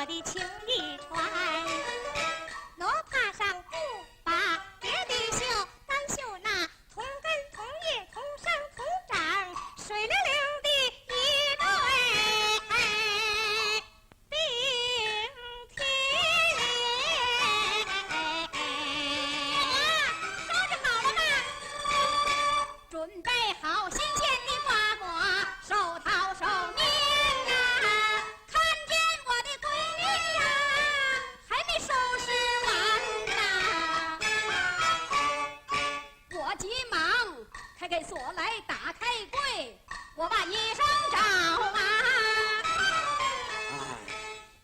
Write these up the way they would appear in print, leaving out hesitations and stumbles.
的情一传。我爬上不把别的绣，单绣那同根同叶同生同长水灵灵的一对并提。收拾好了吗？准备好新鲜的瓜果，手套手面啊！看见我的闺女呀，还没收拾完呐！我急忙开开锁来打开柜，我把衣裳找啊，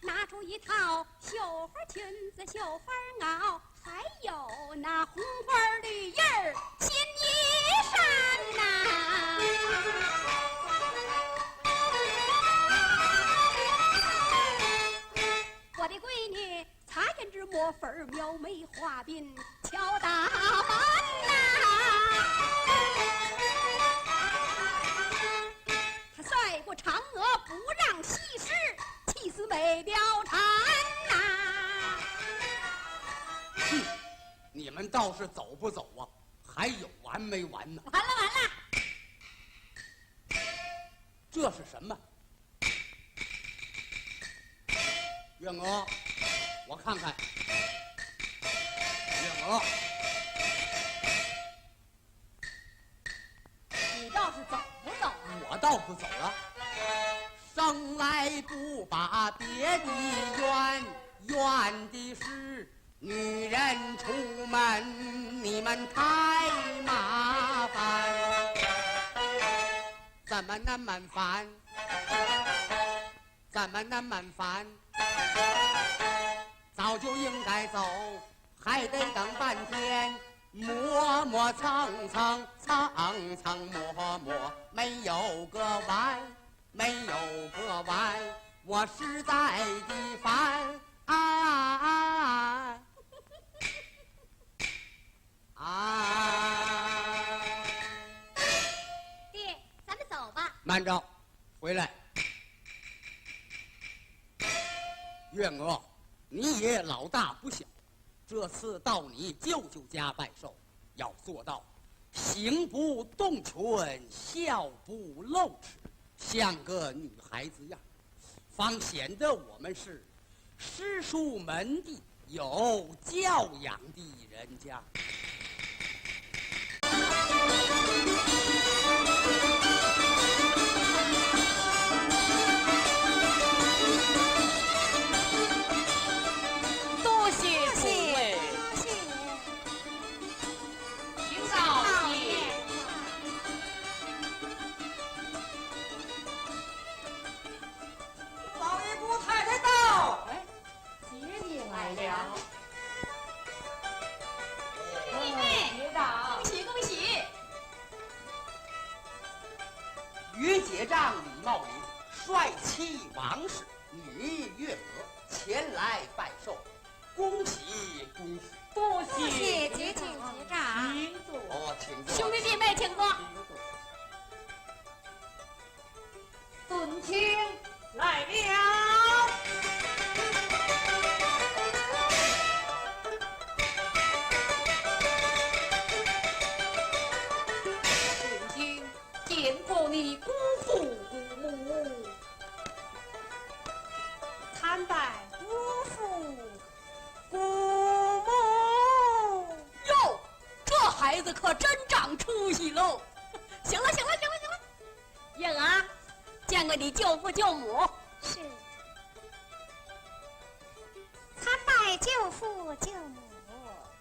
拿出一套绣花裙子、绣花袄，还有那红花绿叶儿新衣衫呐。我的闺女擦胭脂抹粉描眉画鬓敲打扮呐，她赛过嫦娥不让戏诗，气死美貂蝉呐。你们倒是走不走啊？还有完没完呢？完了完了，这是什么？月娥，我看看。月娥，你倒是走不走啊？我倒是走了。生来不把别的怨，怨的是女人出门你们太麻烦，怎么那么烦？怎么那么烦？早就应该走，还得等半天，磨磨蹭蹭，蹭蹭磨磨，没有个完，没有个完，我实在的烦啊！爹，咱们走吧。慢着，回来。月娥，你也老大不小，这次到你舅舅家拜寿，要做到行不动拳，笑不露齿，像个女孩子样，方显得我们是诗书门第有教养的人家。于结账李茂林帅气王氏女月娥前来拜寿，恭喜恭喜！多谢结请结账，请坐。请坐。兄弟姐妹，请坐。尊卿来了。尊卿见过你姑父姑母，参拜姑父姑母。哟，这孩子可真长出息喽！行了，月娥，见过你舅父舅母。是。参拜舅父舅母。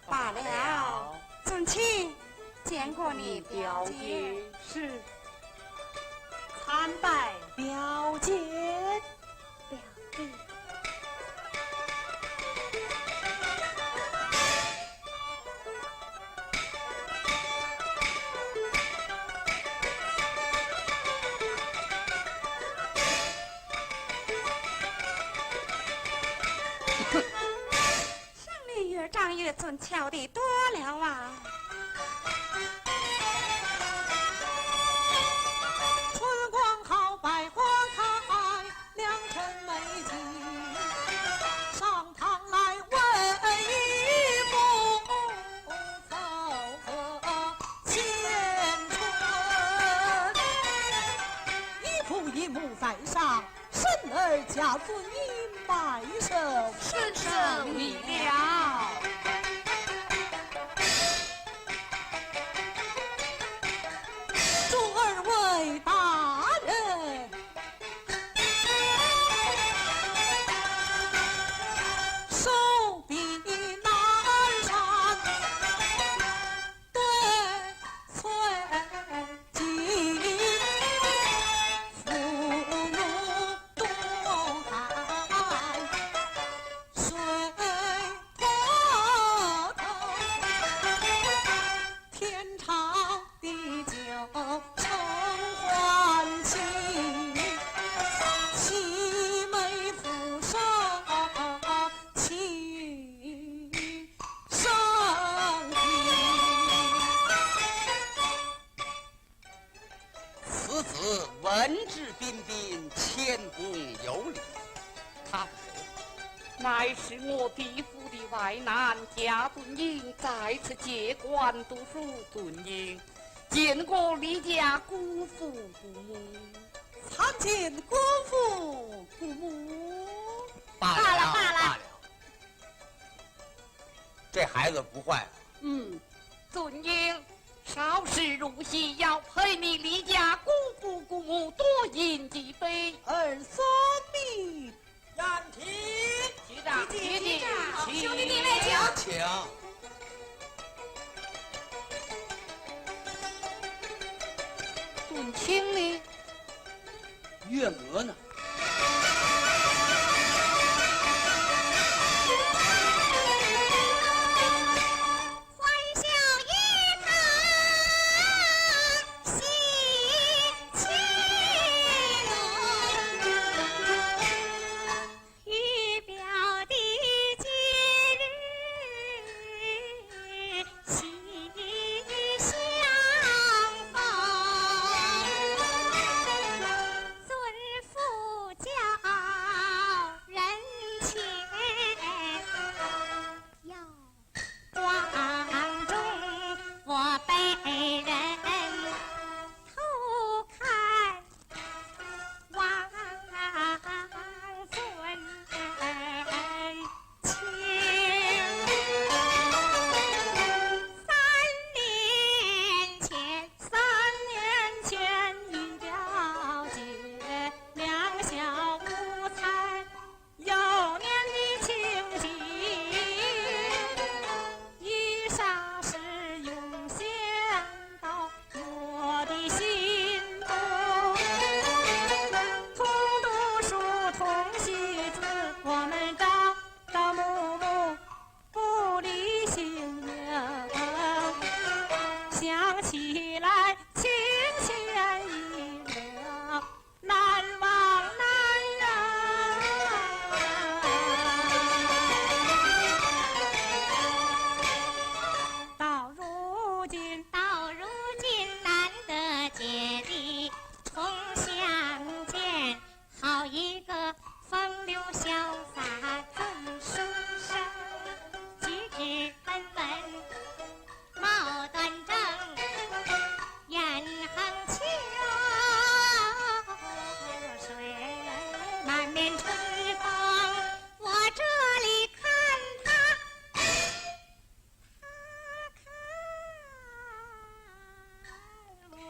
罢了。尊卿，见过你表姐。是。参拜表姐。表弟。胜利乐章乐尊俏的多了啊！春光好，百花开，良辰美景。家尊应拜寿，深受你了。祝二位大人手比南山，对翠锦，父母多寒，水婆头，天长地久成欢喜，齐眉福寿齐生意。此子文质彬彬，谦恭有礼。他是谁？乃是我弟父的外男贾敦英，在此借官读书。敦英见过李家姑父姑母，参见姑父姑母。罢了罢了，这孩子不坏。敦英稍事如戏，要陪你李家姑父姑母多饮几杯。儿孙密燕提，局长，局长请兄弟弟来请。请。敦清呢？月娥呢？欢笑一堂喜气浓，预表的节日喜相逢。尊父教人前，要庄重我辈人偷看王孙情。3年前一表姐两小无猜，幼年的情景已霎时涌现到我的心中。同读书同习字，我们朝朝暮暮不离心影，想起来情牵意留，难忘难忍。到如今难得姐弟重相见，好一个风流潇洒赠书生，举止温文，貌端正，眼横秋水，满面春风。我这里看他，他看我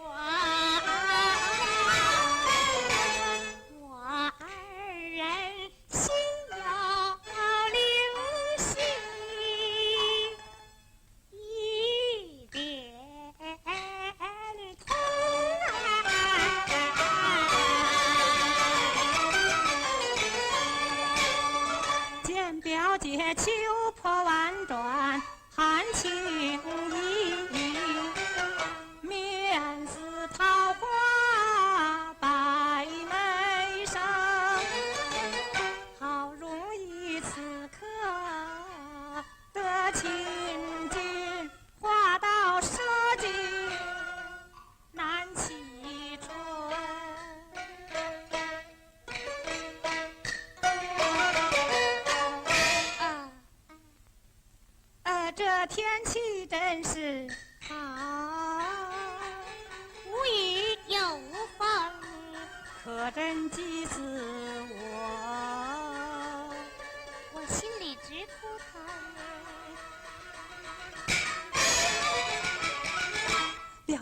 二人心有灵犀一点通见表姐秋波婉转含情意，面似桃花白眉生，好容易此刻得亲近，话到舌尖难启唇。这天气真是好，无雨有风，可真急死我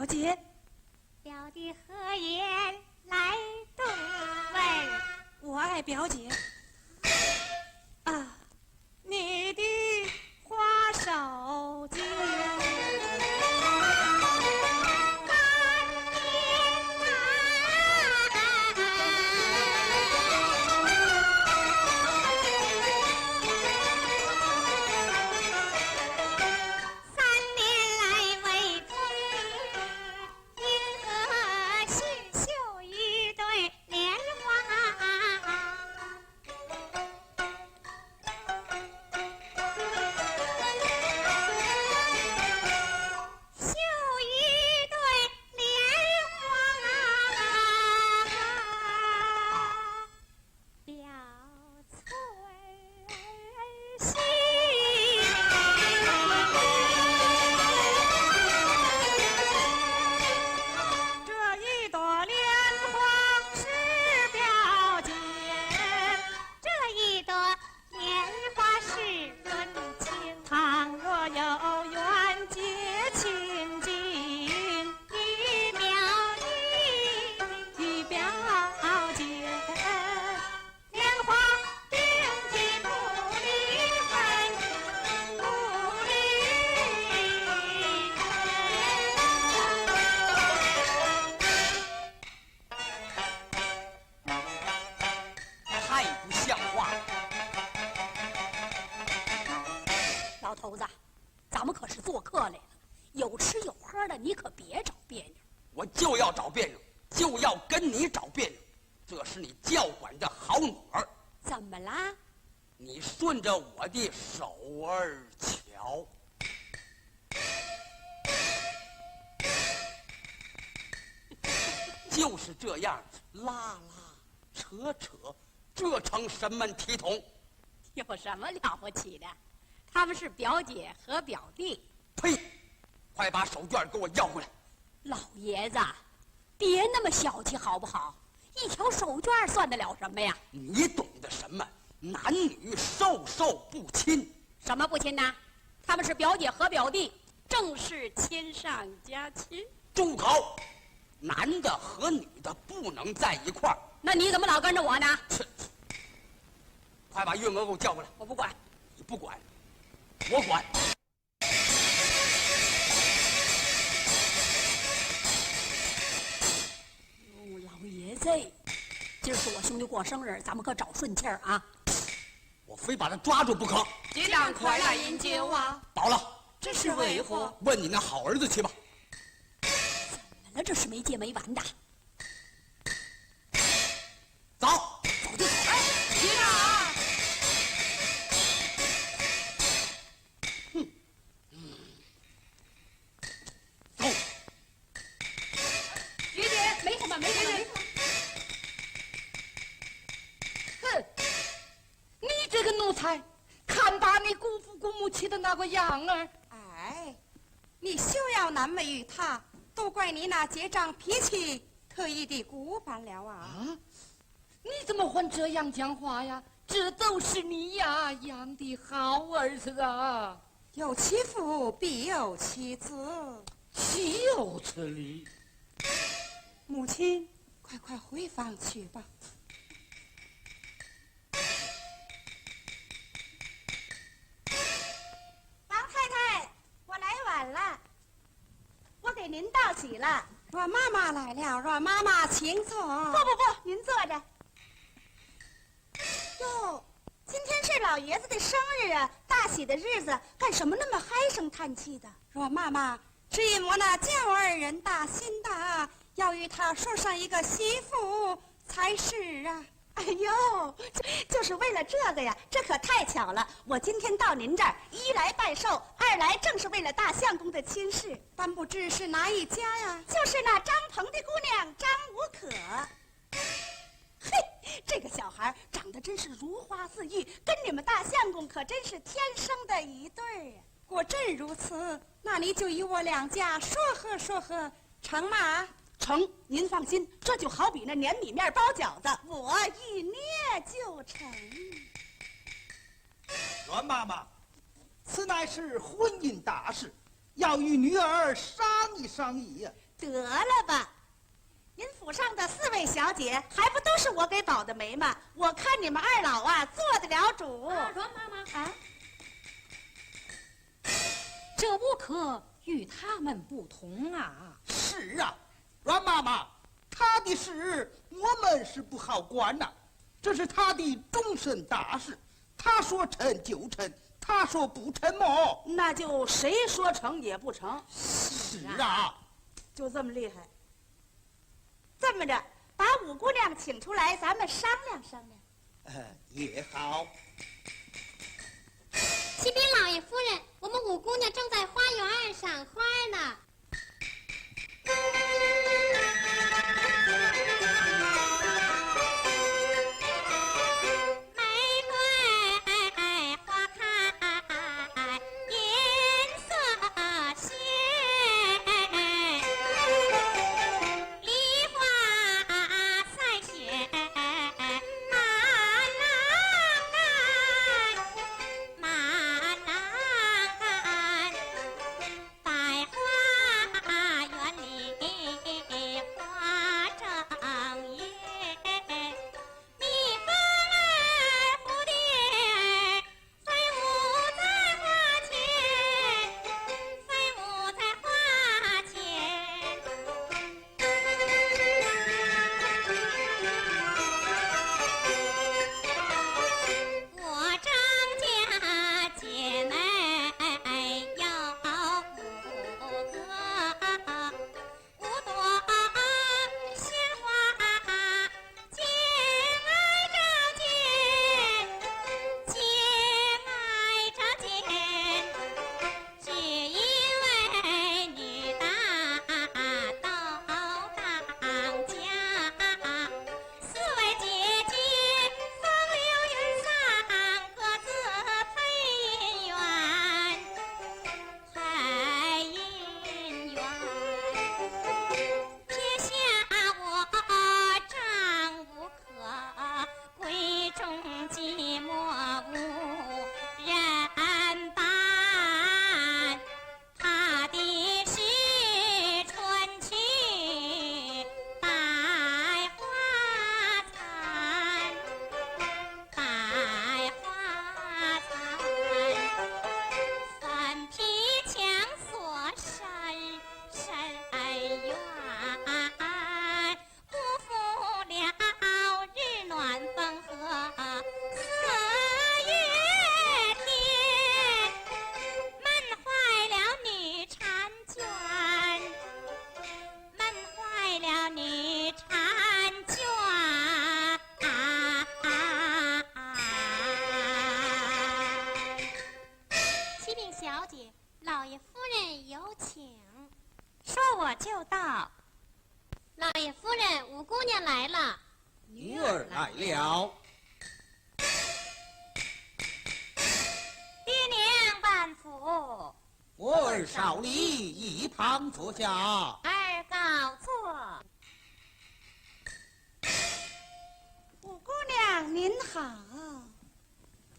表姐，表弟何言来动问？我爱表姐。啊，你的花手绢。你可别找别扭。我就要找别扭，就要跟你找别扭。这是你教管的好女儿。怎么啦？你顺着我的手儿瞧。就是这样拉拉扯扯，这成什么体统？有什么了不起的？他们是表姐和表弟。呸！快把手绢给我要回来！老爷子，别那么小气好不好？一条手绢算得了什么呀？你懂得什么？男女授受不亲。什么不亲呢？他们是表姐和表弟，正是亲上加亲。住口！男的和女的不能在一块儿。那你怎么老跟着我呢？快把月娥给我叫过来！我不管。你不管，我管。老爷子，今儿是我兄弟过生日，咱们可找顺气儿啊！我非把他抓住不可。结账快来饮酒啊！饱了，这是为何？问你那好儿子去吧。怎么了？这是没结没完的。走，走就走。结账！走。姐姐，没什么，没什么。哼，你这个奴才，看把你姑父姑母气的那个样儿！哎，你休要难为于他，都怪你那结账脾气特意的古板了啊！你怎么还这样讲话呀？这都是你呀养的好儿子啊！有其父必有其子，岂有此理！母亲，快回房去吧。王太太，我来晚了，我给您道喜了。阮妈妈来了，阮妈妈请坐。不，您坐着。哟，今天是老爷子的生日啊，大喜的日子，干什么那么唉声叹气的？阮妈妈只因我那娇儿人大心大，要与他说上一个媳妇才是啊。哎呦，就是为了这个呀，这可太巧了！我今天到您这儿，一来拜寿，二来正是为了大相公的亲事。但不知是哪一家呀？就是那张鹏的姑娘张无可。嘿，这个小孩长得真是如花似玉，跟你们大相公可真是天生的一对儿呀！果真如此，那你就与我两家说和，成吗？成，您放心，这就好比那粘米面包饺子，我一捏就成。阮妈妈，此乃是婚姻大事，要与女儿商议商议呀。得了吧，您府上的4位小姐还不都是我给保的媒吗？我看你们二老啊做得了主。阮妈妈啊，这无可与他们不同啊。是啊，阮妈妈，他的事我们是不好管呐，这是他的终身大事，他说成就成，他说不成么？那就谁说成也不成。是啊，就这么厉害。这么着，把五姑娘请出来，咱们商量商量。也好。启禀老爷夫人，我们五姑娘正在花园赏花呢。我就到。老爷夫人，五姑娘来了。女儿来了。爹娘万福。我儿少礼，一旁坐下。儿告座。五姑娘您好。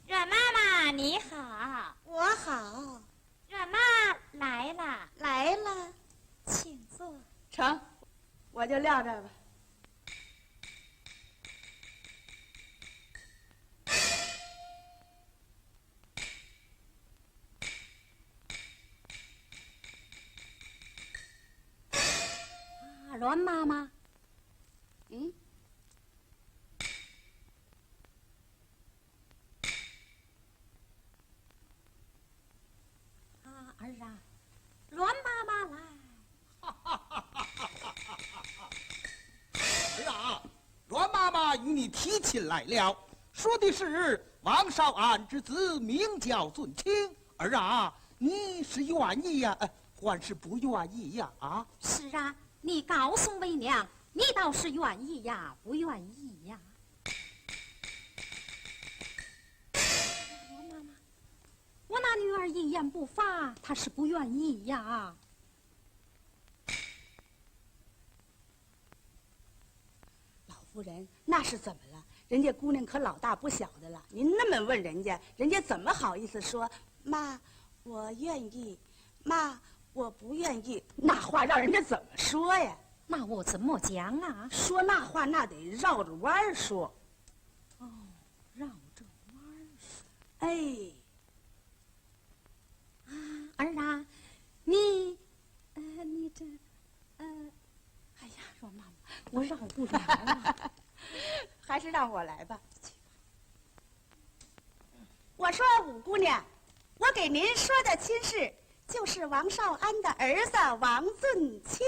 阮妈妈你好。我好。阮妈来了。来了，请坐。成，我就撂这儿吧。阮妈妈，儿啊，阮妈妈来。儿啊，阮妈妈与你提亲来了，说的是王少安之子，名叫尊卿。儿啊，你是愿意呀，还是不愿意呀？啊？是啊，你告诉为娘，你倒是愿意呀，不愿意呀？阮妈妈，我那女儿一言不发，她是不愿意呀。老夫人，那是怎么了？人家姑娘可老大不小的了，您那么问人家，人家怎么好意思说？妈，我愿意。妈，我不愿意，那话让人家怎么说呀？那我怎么讲啊？说那话那得绕着弯儿说。哦，绕着弯儿说。哎，啊，儿啊，你这，哎呀，阮妈妈，我绕不了啊，还是让我来吧。我说五姑娘，我给您说的亲事，就是王少安的儿子王俊清。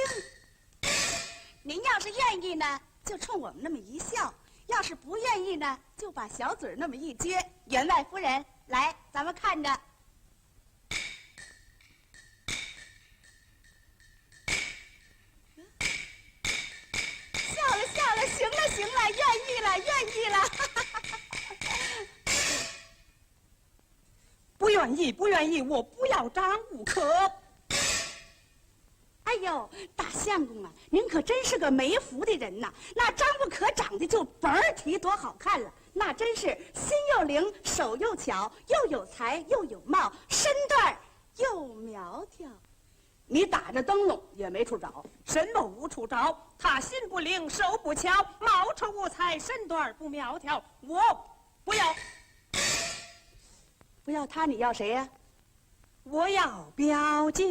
您要是愿意呢，就冲我们那么一笑；要是不愿意呢，就把小嘴那么一撅。员外夫人，来，咱们看着。笑了笑了，行了行了，愿意了愿意了。不愿意，不愿意，我不要张五可。哎呦，大相公啊，您可真是个没福的人呐！那张不可长得就本儿提多好看了，那真是心又灵，手又巧，又有才又有貌，身段又苗条。你打着灯笼也没处找，什么无处找？他心不灵，手不巧，貌丑无才，身段不苗条。我不要，不要他，你要谁呀？我要表姐。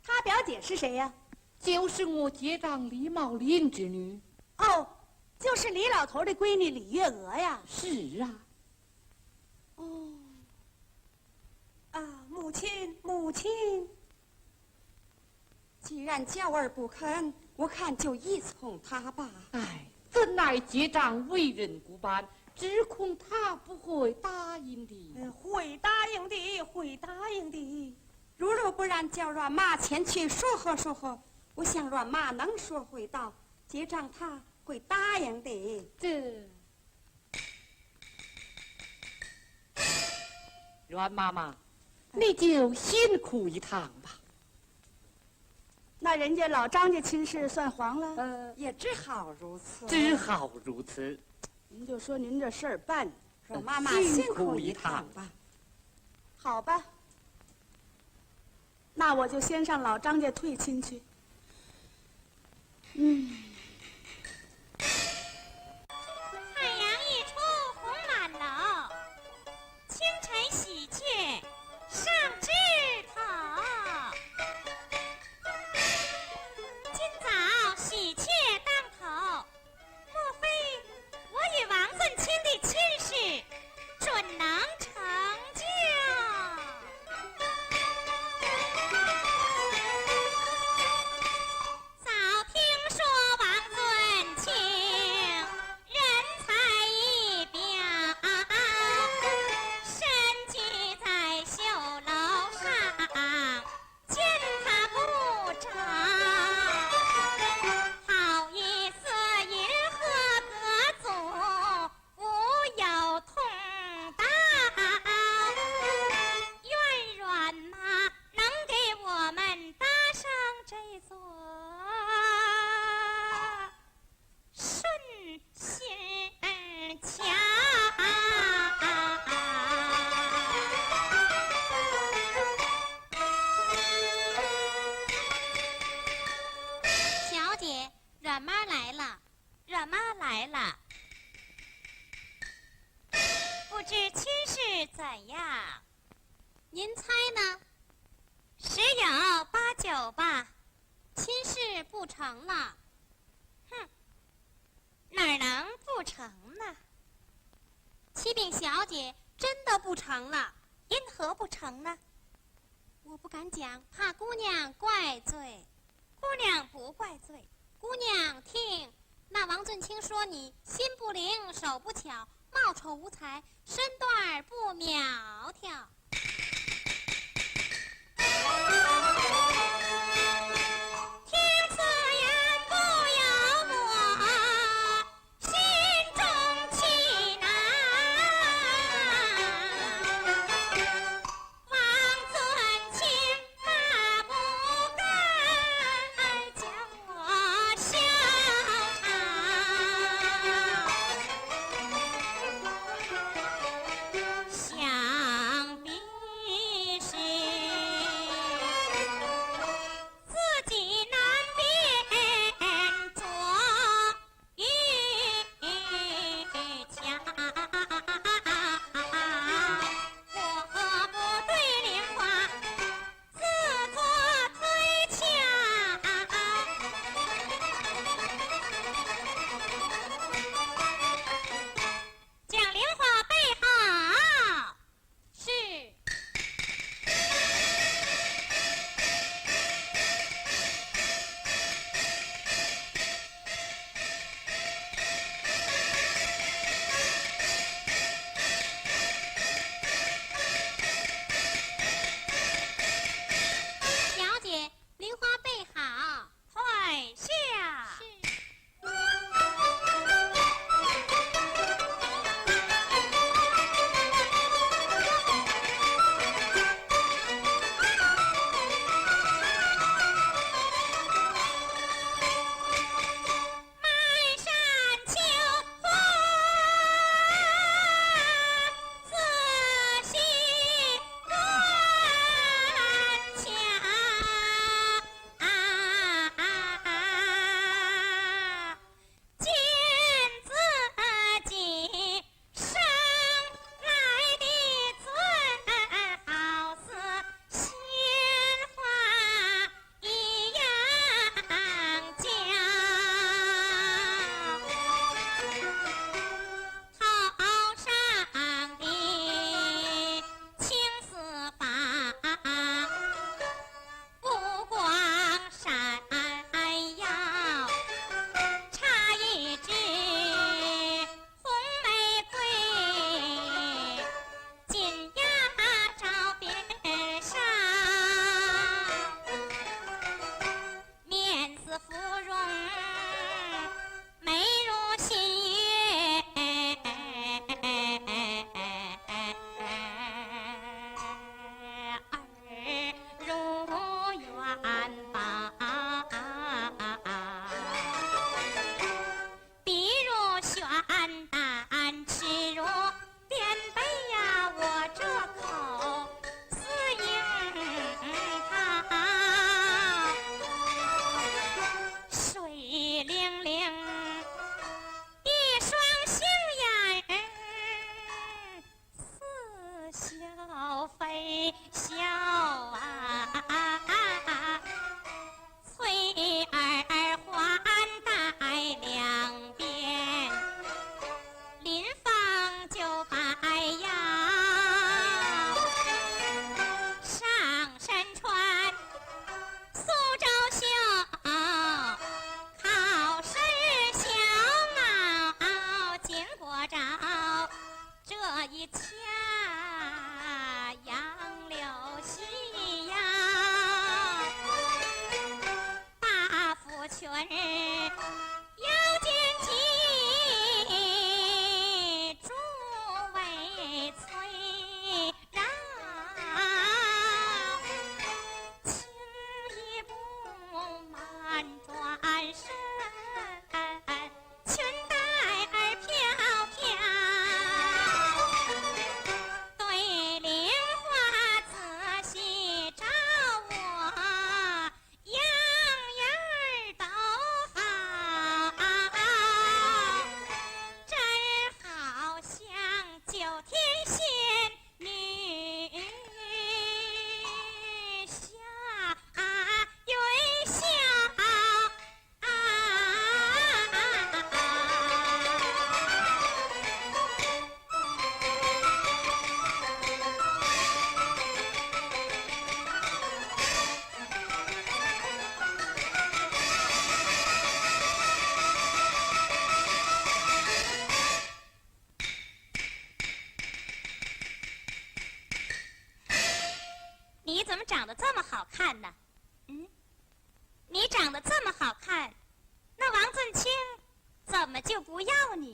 他表姐是谁呀？就是我姐丈李茂林之女。哦，就是李老头的闺女李月娥呀。是啊。哦，啊，母亲，母亲，既然娇儿不肯，我看就依从他吧。哎，怎奈姐丈为人古板，只恐他不会答应的。会答应的，会答应的。如若不然，叫阮妈前去说和说和，我想阮妈能说会道，姐丈他会答应的。这，阮妈妈，你就辛苦一趟吧。那人家老张家亲事算黄了？也只好如此。只好如此。您就说您这事儿办，阮妈妈辛苦一趟吧。好吧。那我就先上老张家退亲去。太阳一出红满楼，清晨喜鹊上枝头。今早喜鹊当头，莫非我与王俊清的亲事准能成就？早听说王俊清人才一表，身居在绣楼上，见他不着。好一色银河各族，无有同道。愿阮妈能给我们搭上这座顺心桥。小姐，阮妈来了，阮妈来了。不知亲事怎样？您猜呢？十有八九吧。亲事不成了。哼，哪儿能不成呢？启禀小姐，真的不成了。因何不成呢？我不敢讲，怕姑娘怪罪。姑娘不怪罪。姑娘听，那王俊清说你心不灵，手不巧，貌丑无才，身段不苗条。听此言不由我心中气恼。王俊清骂不干，将我笑场。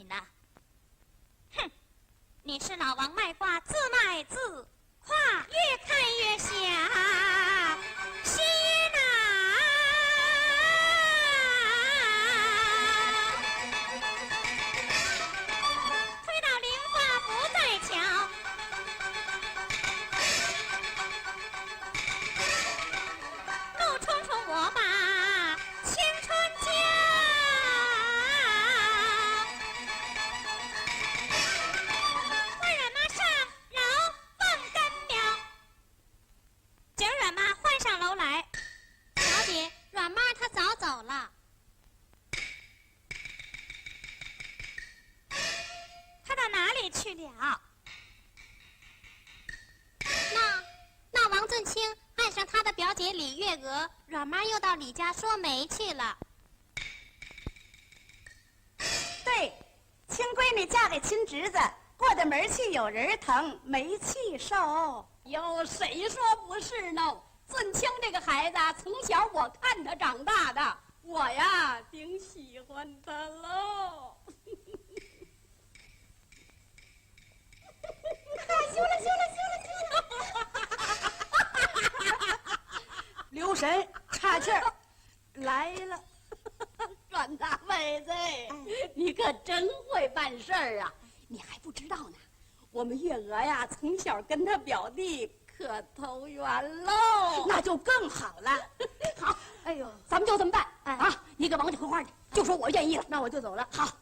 你呢。哼，你是老王卖瓜，自卖自夸，越看越像心呐。推倒灵花不再巧，怒冲冲我把青春交。换软妈上楼蹦根苗，今儿软妈换上楼来。小姐，软妈她早走了。她到哪里去了？那王俊清爱上他的表姐李月娥，软妈又到李家说媒去了。对，亲闺女嫁给亲侄子，过的门气有人疼，没气受。哟，谁说不是呢？俊清这个孩子啊，从小我看他长大的，我呀挺喜欢他喽。留神，岔气儿，来了。阮大妹子，你可真会办事儿啊！你还不知道呢，我们月娥呀，从小跟他表弟可投缘喽。那就更好了。好，哎呦，咱们就这么办啊！你给王家回话去，就说我愿意了。那我就走了。好，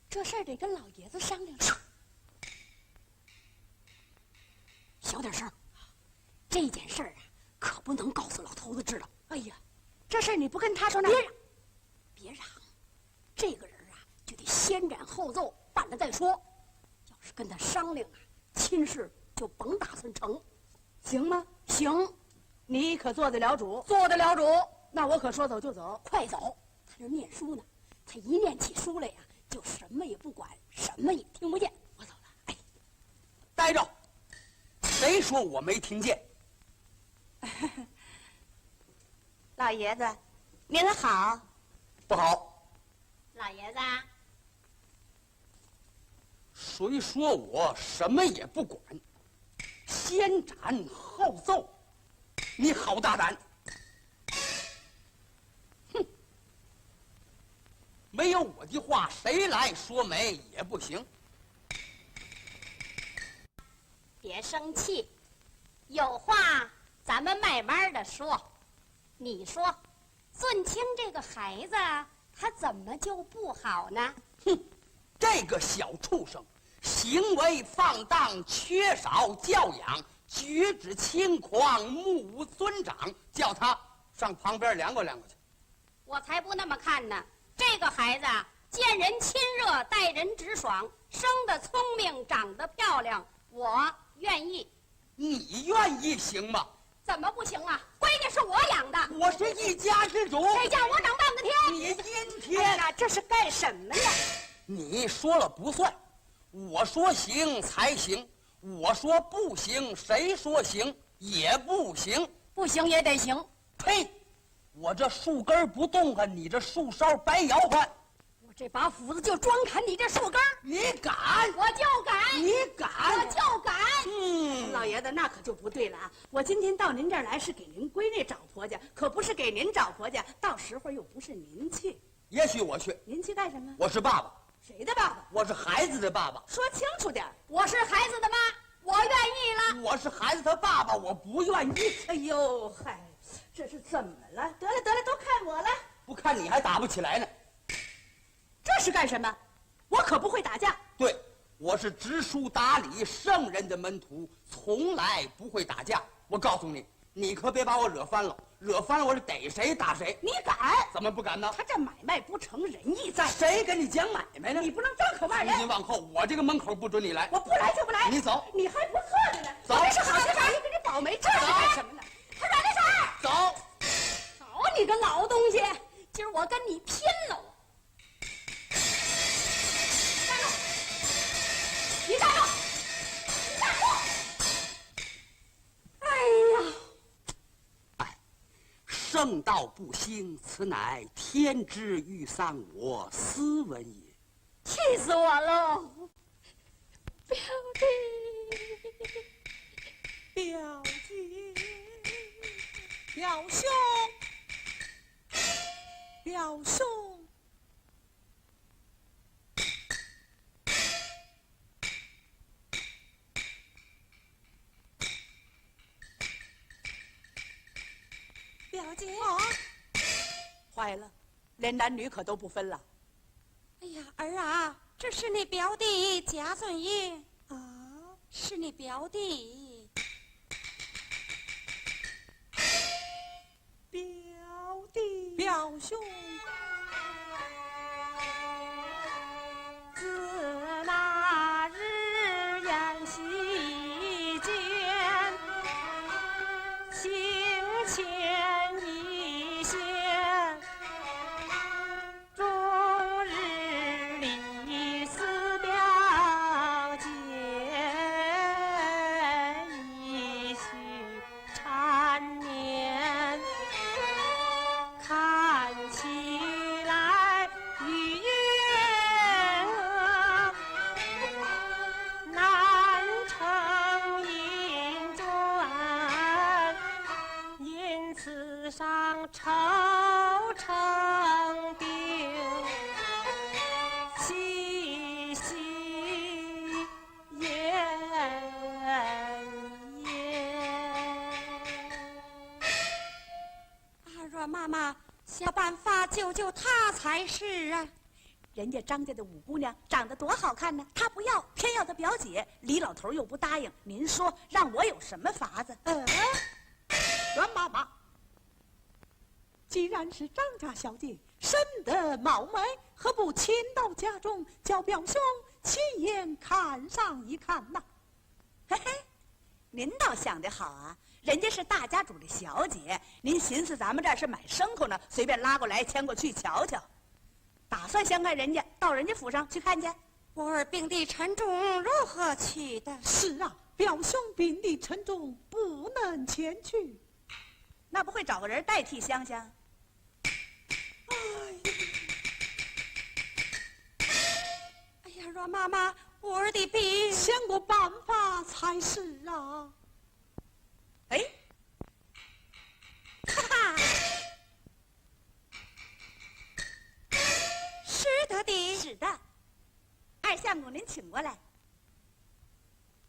这事儿得跟老爷子商量。小点声，这件事儿啊，可不能告诉老头子知道。哎呀，这事儿你不跟他说，那别嚷，这个人啊，就得先斩后奏，办了再说。要是跟他商量啊，亲事就甭打算成，行吗？行，你可做得了主？做得了主。那我可说走就走。快走，他这念书呢，他一念起书来呀，就什么也不管，什么也听不见。我走了。哎，待着，谁说我没听见？老爷子，您好。不好，老爷子，谁说我什么也不管？先斩后奏，你好大胆！哼，没有我的话，谁来说媒也不行。别生气，有话咱们慢慢的说。你说，俊清这个孩子他怎么就不好呢？哼，这个小畜生，行为放荡，缺少教养，举止轻狂，目无尊长，叫他上旁边凉快凉快去。我才不那么看呢。这个孩子见人亲热，待人直爽，生得聪明，长得漂亮，我愿意。你愿意行吗？怎么不行啊？闺女是我养的，我是一家之主，这叫我等半个天。你阴哎天。呀，这是干什么呀？你说了不算，我说行才行，我说不行，谁说行也不行。不行也得行。呸！我这树根不动弹，你这树梢白摇晃。我这把斧子就专砍你这树根儿。你敢？我就敢，你敢？我就敢。老爷子，那可就不对了啊！我今天到您这儿来是给您闺女找婆家，可不是给您找婆家。到时候又不是您去，也许我去。您去干什么？我是爸爸，谁的爸爸？我是孩子的爸爸。说清楚点儿。我是孩子的妈，我愿意了。我是孩子他爸爸，我不愿意。哎呦，嗨，这是怎么了？得了得了，都看我了。不看你还打不起来呢。这是干什么？我可不会打架。对，我是知书达理圣人的门徒，从来不会打架。我告诉你，你可别把我惹翻了，惹翻了我是逮谁打谁。你敢？怎么不敢呢？他这买卖不成仁义在。谁跟你讲买卖呢？你不能张口骂从人。今往后，我这个门口不准你来。我不来就不来。你走。你还不错着呢。走我这是好媳妇儿，给你保媒，这是干什么呢？他软着手。走。好你个老东西，今儿我跟你拼了！站住！你站住！你站住！哎呀！什正道不兴，此乃天之欲丧我斯文也。气死我喽！表弟，表姐，表兄，表兄。表姐，坏了，连男女可都不分了。哎呀，儿啊，这是你表弟家尊爷啊，是你表弟。表弟，表兄。自那日宴席间，情牵一线，终日里思表姐，一许缠绵，看起来与月娥难成姻转，因此上愁成病，细细言言。阮妈妈，想办法救救她才是啊！人家张家的五姑娘长得多好看呢，她不要，偏要她表姐。李老头又不答应，您说让我有什么法子？阮妈妈，既然是张家小姐，生得貌美，何不迁到家中，叫表兄亲眼看上一看呐？嘿嘿，您倒想得好啊！人家是大家主的小姐，您寻思咱们这儿是买牲口呢，随便拉过来牵过去瞧瞧。打算相看人家，到人家府上去看去。我儿病地沉重，如何去的？是啊，表兄病地沉重，不能前去。那不会找个人代替香香？哎呀，阮妈妈，我儿的病，想个办法才是啊！哎，哈哈，是的的，是的。二相公，您请过来。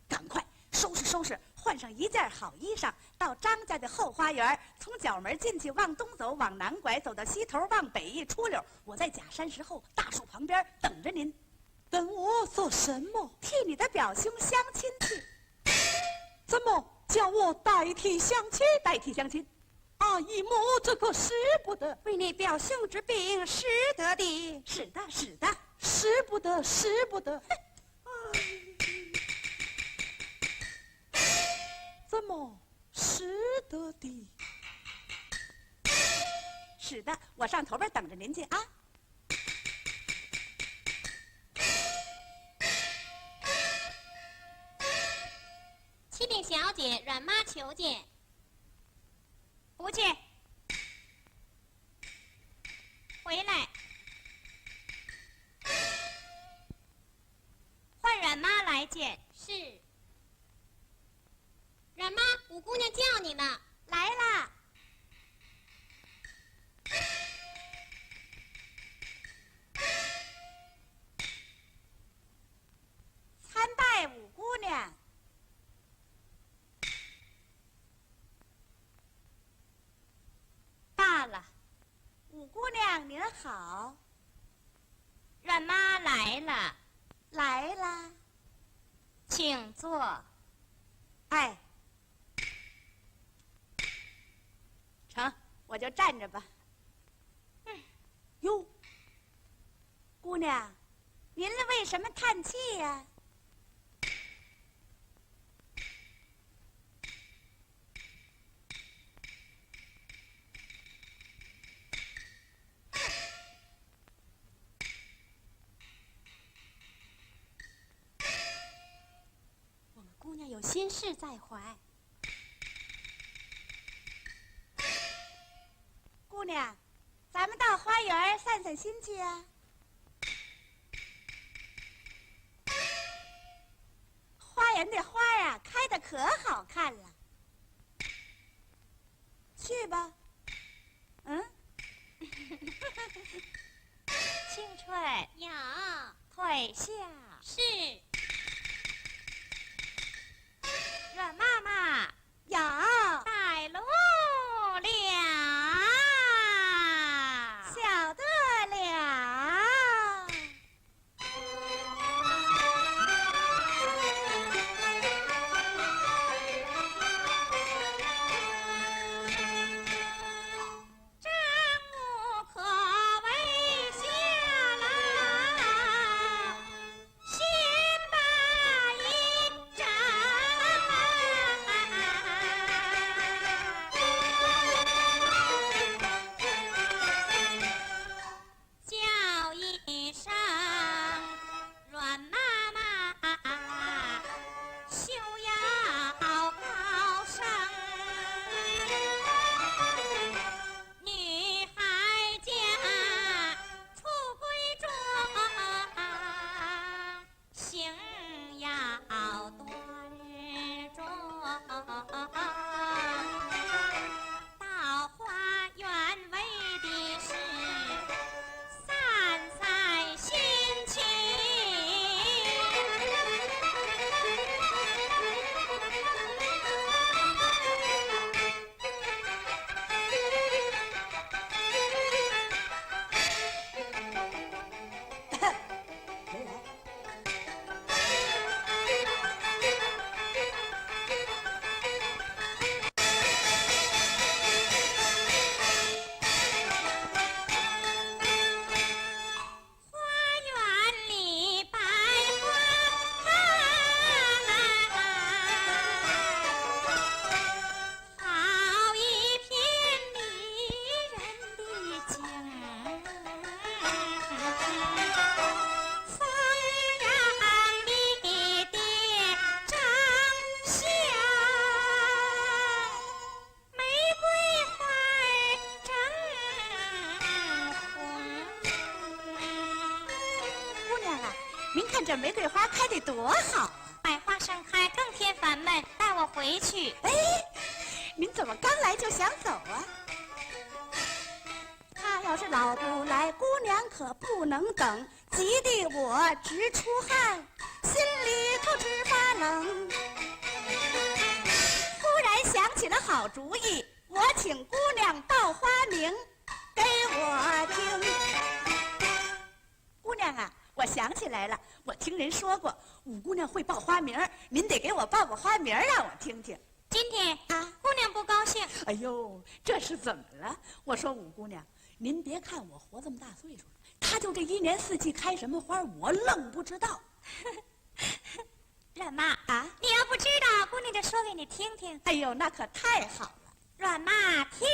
赶快收拾收拾，换上一件好衣裳，到张家的后花园，从角门进去，往东走，往南拐，走到西头，往北一出溜，我在假山石后大树旁边等着您。等我做什么？替你的表兄相亲去。怎么叫我代替相亲？代替相亲？阿姨母，这可使不得。为你表兄之病，使得的。是的，是的，使不得，使不得。怎么使得的？是的，我上头边等着您去啊。启禀小姐，阮妈求见。不见。回来。换阮妈来见。是。阮妈，五姑娘叫你呢。来啦。参拜五姑娘。罢了。五姑娘您好。阮妈来了。来啦。请坐。哎，成，我就站着吧。哟，姑娘，您为什么叹气呀？我们姑娘有心事在怀。姑娘，咱们到花园散散心去啊。花园的花啊，开得可好看了。去吧。嗯。青春有，退下是。阮妈妈有，带路了，晓得了。丈母可为下了，先把一掌。叫一声阮妈妈，休要高声。女孩家出闺庄，行要端庄。到花园为的是散散心情。花园里百花开，好一片迷人的景。风让你的长相，玫瑰花儿正红。姑娘啊，您看这玫瑰花开得多好啊！百花盛开，更添烦闷，带我回去。哎，您怎么刚来就想走啊？他要是老不来，姑娘可不能等，急得我直出汗，心里头直发冷。忽然想起了好主意，我请姑娘报花名给我听。姑娘啊，我想起来了，我听人说过，五姑娘会报花名，您得给我报个花名让我听听。今天啊，姑娘不高兴。哎呦，这是怎么了？我说五姑娘，您别看我活这么大岁数了，她就这一年四季开什么花，我愣不知道。阮妈啊，你要不知道，姑娘就说给你听听。哎呦，那可太好了。阮妈听，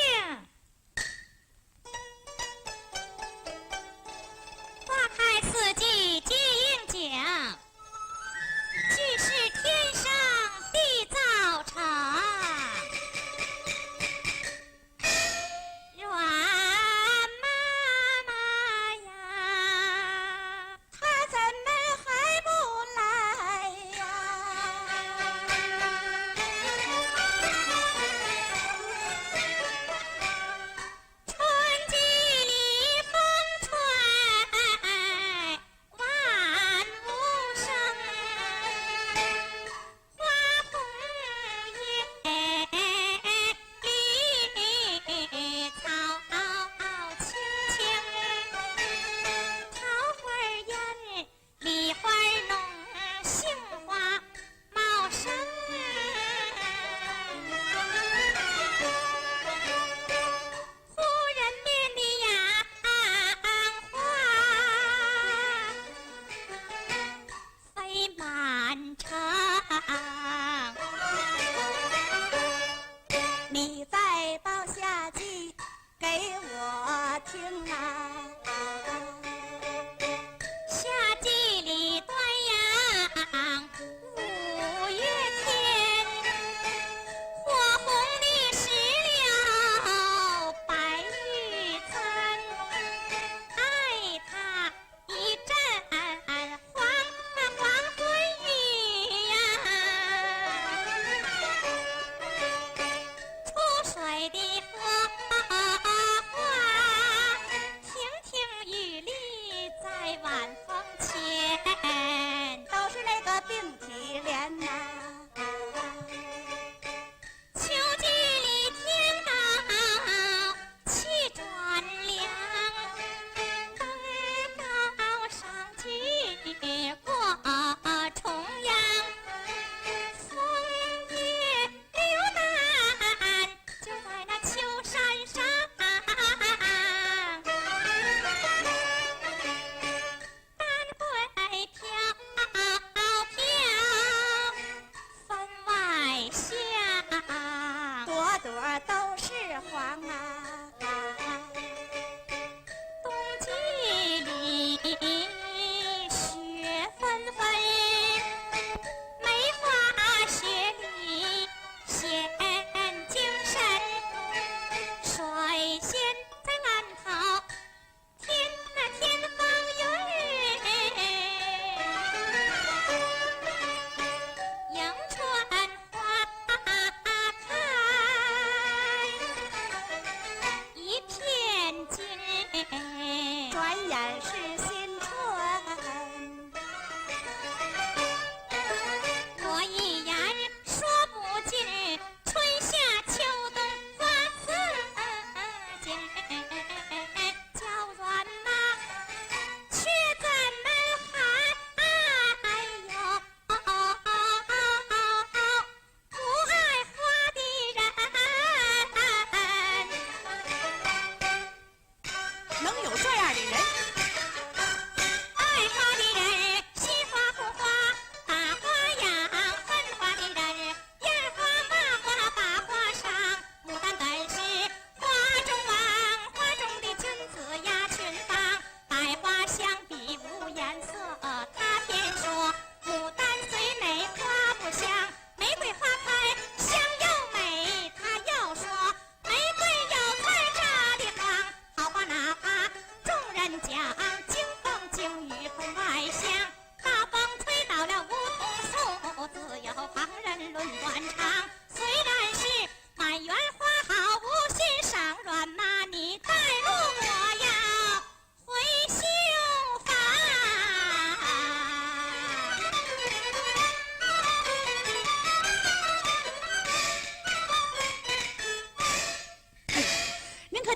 花开四季皆应景，俱是天生地造成。阮妈妈呀，她怎么还不来呀？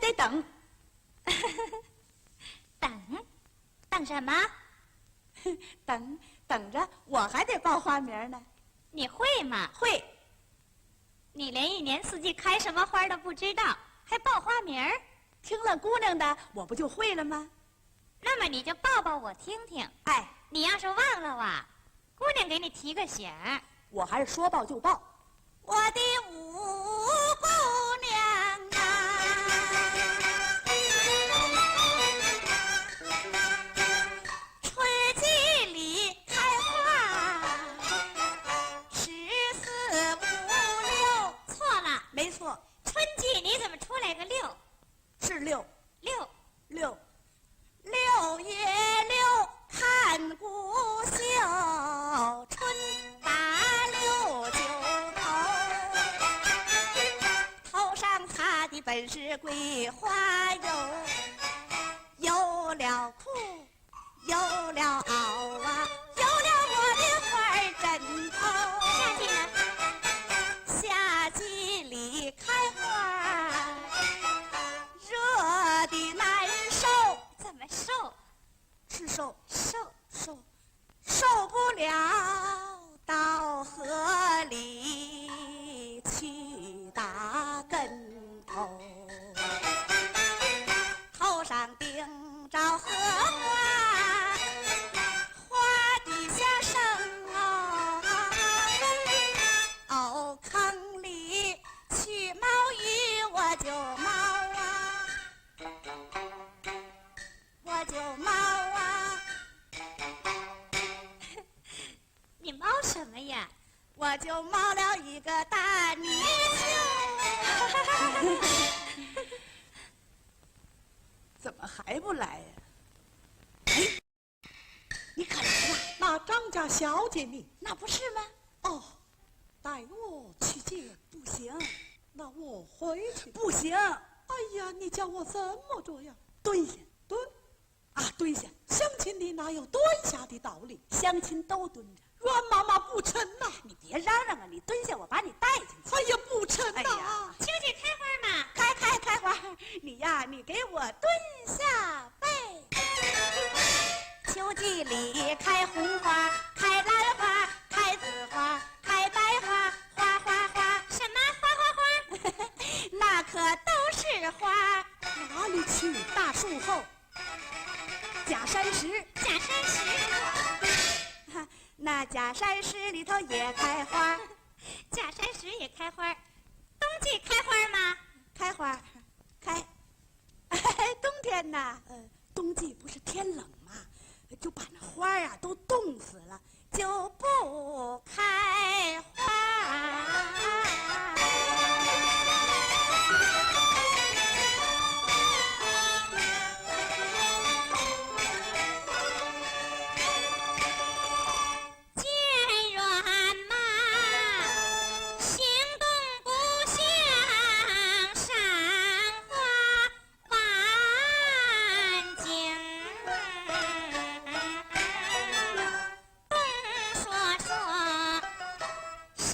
得等。等什么？等着，我还得报花名呢。你会吗？会。你连一年四季开什么花都不知道，还报花名儿？听了姑娘的，我不就会了吗？那么你就报报我听听。哎，你要是忘了啊，姑娘给你提个醒儿。我还是说报就报。我的五姑娘啊，春季里开花，14、15、6。错了，没错，春季你怎么出来个6？是6。 6月6看姑秀，春打6九头上擦的本是桂花油，有了裤，有了袄啊，有了我的花枕头。夏季呢？夏季里开花，热的难受。怎么瘦？是瘦瘦受不了，到河里去打跟头，头上顶着荷花，花底下生藕坑里去捞鱼，我就捞啊，我就捞啊，你猫什么呀？我就捞了一个大泥鳅。怎么还不来呀？哎，你可来了？那张家小姐你那不是吗？哦，带我去见。不行，那我回去。不行，哎呀，你叫我怎么着呀？蹲下蹲啊，蹲下！相亲里哪有蹲下的道理？相亲都蹲着。阮妈妈不成呐！你别嚷嚷啊！你蹲下，我把你带进去。哎呀，不成哎呐！呀秋季开花嘛。开花！你呀，你给我蹲下背。秋季里开红花，开兰花，开紫花，开白花，花花花。什么花？那可都是花。哪里去？大树后，假山石。假山石。那假山石里头也开花，假山石也开花。冬季开花吗？开花，开。冬天呐，冬季不是天冷吗？就把那花啊都冻死了，就不开花。见阮妈行动不像赏花晚景，东说说西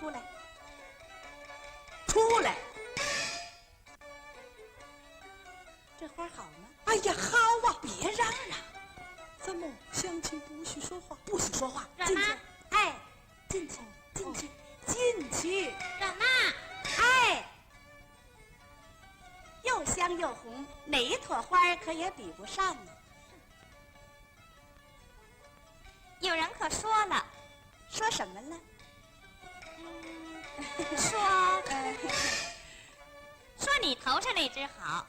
出来。出来。这花好吗？哎呀，好啊！别嚷嚷，怎么相亲不许说话？不许说话。阮妈，哎，进去，进去，进去。阮妈，哎，又香又红，哪一朵花可也比不上呢？有人可说了，说什么了？说说你头上那只好。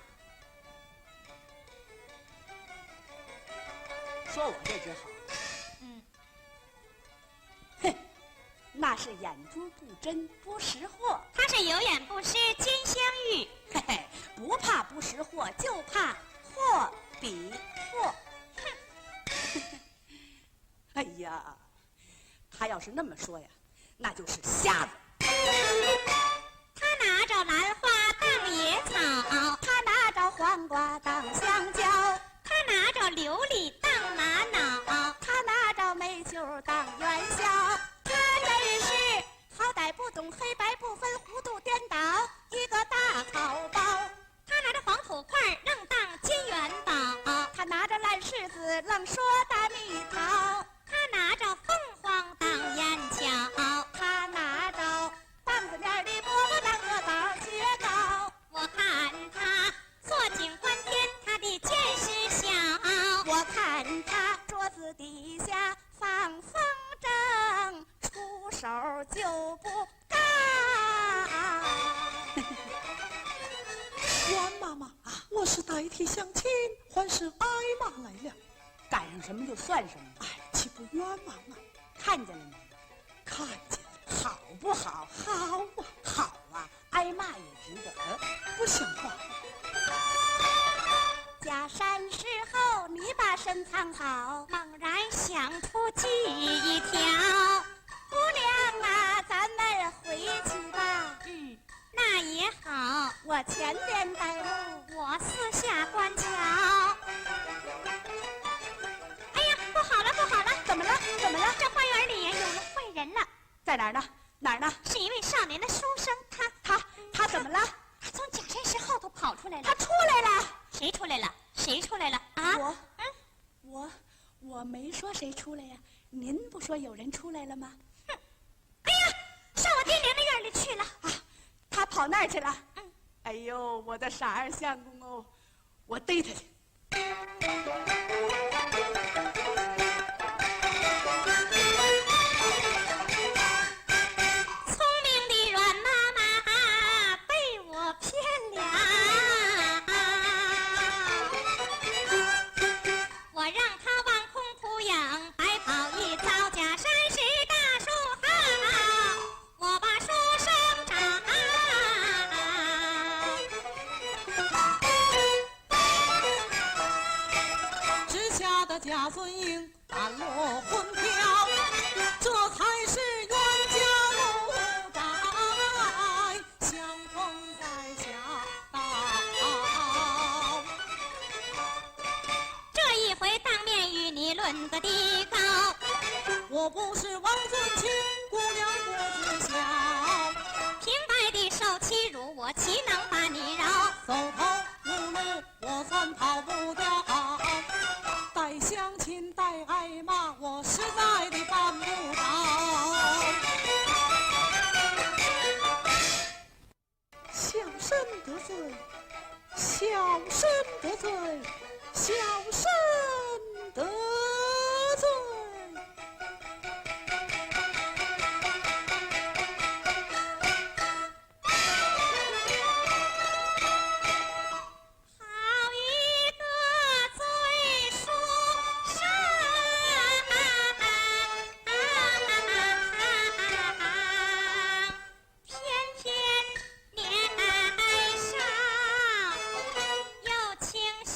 说我这只好，哼，那是眼珠不真，不识货。他是有眼不识金镶玉，嘿嘿，不怕不识货，就怕货比货。哎呀，他要是那么说呀，那就是瞎子。他拿着兰花当野草，他拿着黄瓜当香蕉，他拿着琉璃当玛瑙，他拿着美酒当元宵。他真是好歹不懂黑白不分，糊涂颠倒，一个大草包。他拿着黄土块愣当金元宝，他拿着烂柿子愣说大蜜桃。他拿着凤凰当烟桥，他拿着棒子面的饽饽当个枣雪糕。我看他坐井观天，他的见识小，我看他桌子底下放风筝，出手就不高。阮妈妈，我是代替相亲，还是挨骂来了？赶上什么就算什么。哎，岂不冤枉啊？看见了没？看见了，好不好？好啊，好啊，挨骂也值得。不像话。下山时候你把身藏好，猛然想出计一条。姑娘啊，咱们回去吧。那也好，我前边带路，我私下观瞧。哎呀，不好了，不好了！怎么了？怎么了？这花园里有了坏人了，在哪儿呢？哪儿呢？是一位少年的书生，他怎么了？他从假山石后头跑出来了。他出来了。谁出来了？谁出来了？啊？我没说谁出来呀。您不说有人出来了吗？哼！哎呀，上我爹娘的院里去了。他跑那儿去了。哎呦，我的傻儿相公哦，我逮他去。聪明的阮妈妈被我骗了，我让他望空扑影，白袍一遭，假山石大树好，我把书生找。直下的家尊应，半落魂飘，这才是冤家路窄，相逢在下道。这一回当面与你论个地高，我不是王尊卿，姑娘不知晓，平白的受欺辱，我岂能把你饶？走投无路，我算跑不掉。带相亲带挨骂，我实在的办不到。小声得罪，小声得罪，小声得罪。好一个嘴书生，偏偏年少又清秀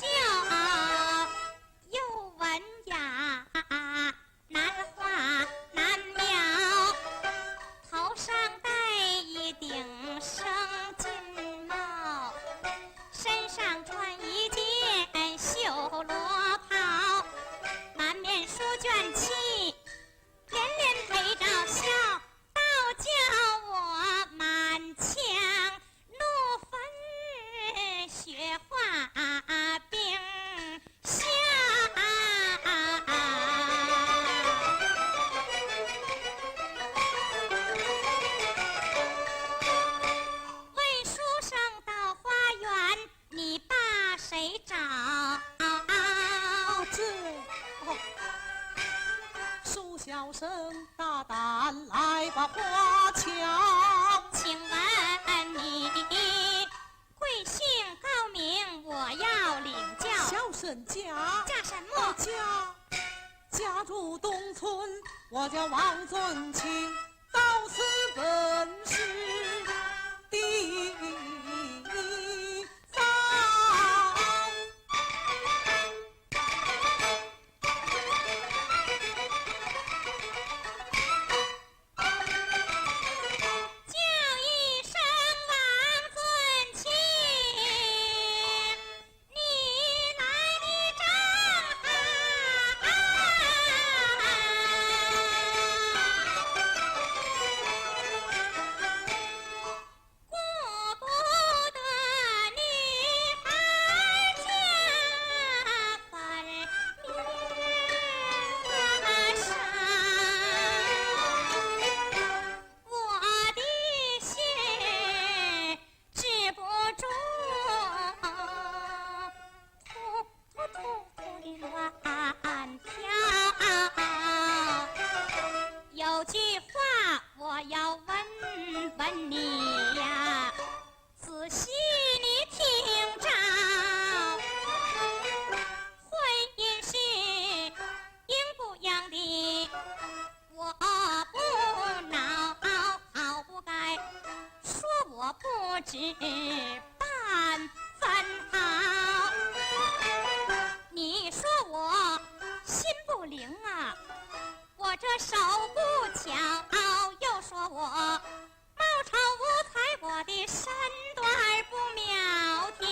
人家？嫁什么？家住东村，我叫王尊清，到此本是第三。叫一声王尊清，你来的正好。顾不得女孩家分面上，我的心止不住突的乱跳。有句话我要问问你呀，仔细你听着，婚姻是应不应的，我不恼，不该说我不知半分好。你说我心不灵啊，我这手不巧，又说我貌丑无才，我的身段不苗条。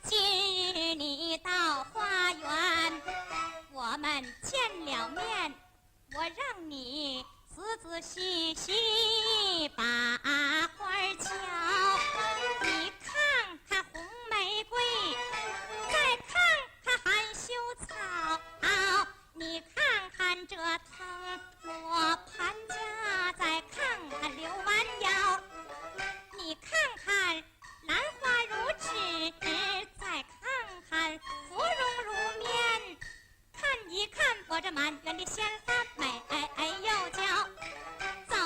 今日你到花园，我们见了面，我让你仔仔细细把花瞧。你看看红玫瑰，再看看含羞草，你看看这藤萝盘架，再看看柳弯腰，你看看兰花如纸，再看看芙蓉如面，看一看我这满园的鲜花美又娇。早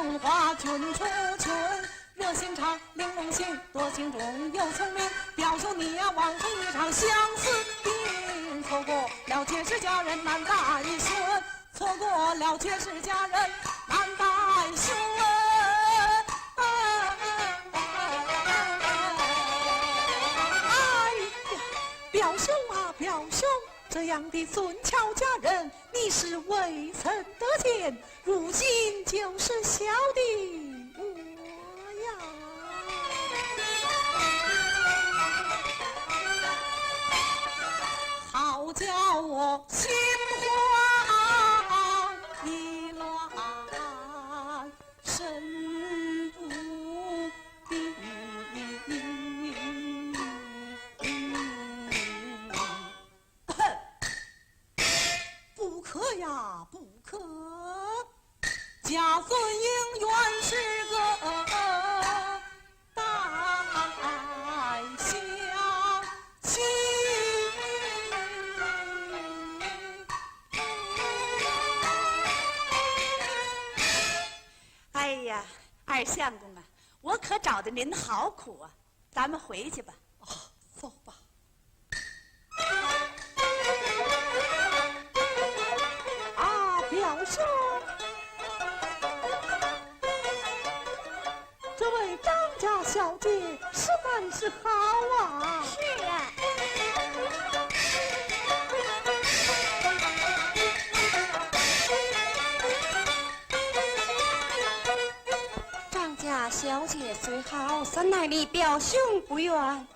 文化君出群，热心肠，玲珑心，多情重又聪明。表兄你呀，枉费一场相思病，错过了结识佳人难待孙，错过了结识佳人难待孙。哎呀，表兄啊，表兄！这样的孙俏佳人，你是未曾得见，如今就是小的我呀。好叫我心慌意乱，神不定。不可呀，不可！家孙应原是个大乡亲。哎呀，二相公啊，我可找的您好苦啊！咱们回去吧。啊，走吧。表兄，这位张家小姐是办事好啊。是啊。张家小姐虽好，怎奈你表兄不愿。啊，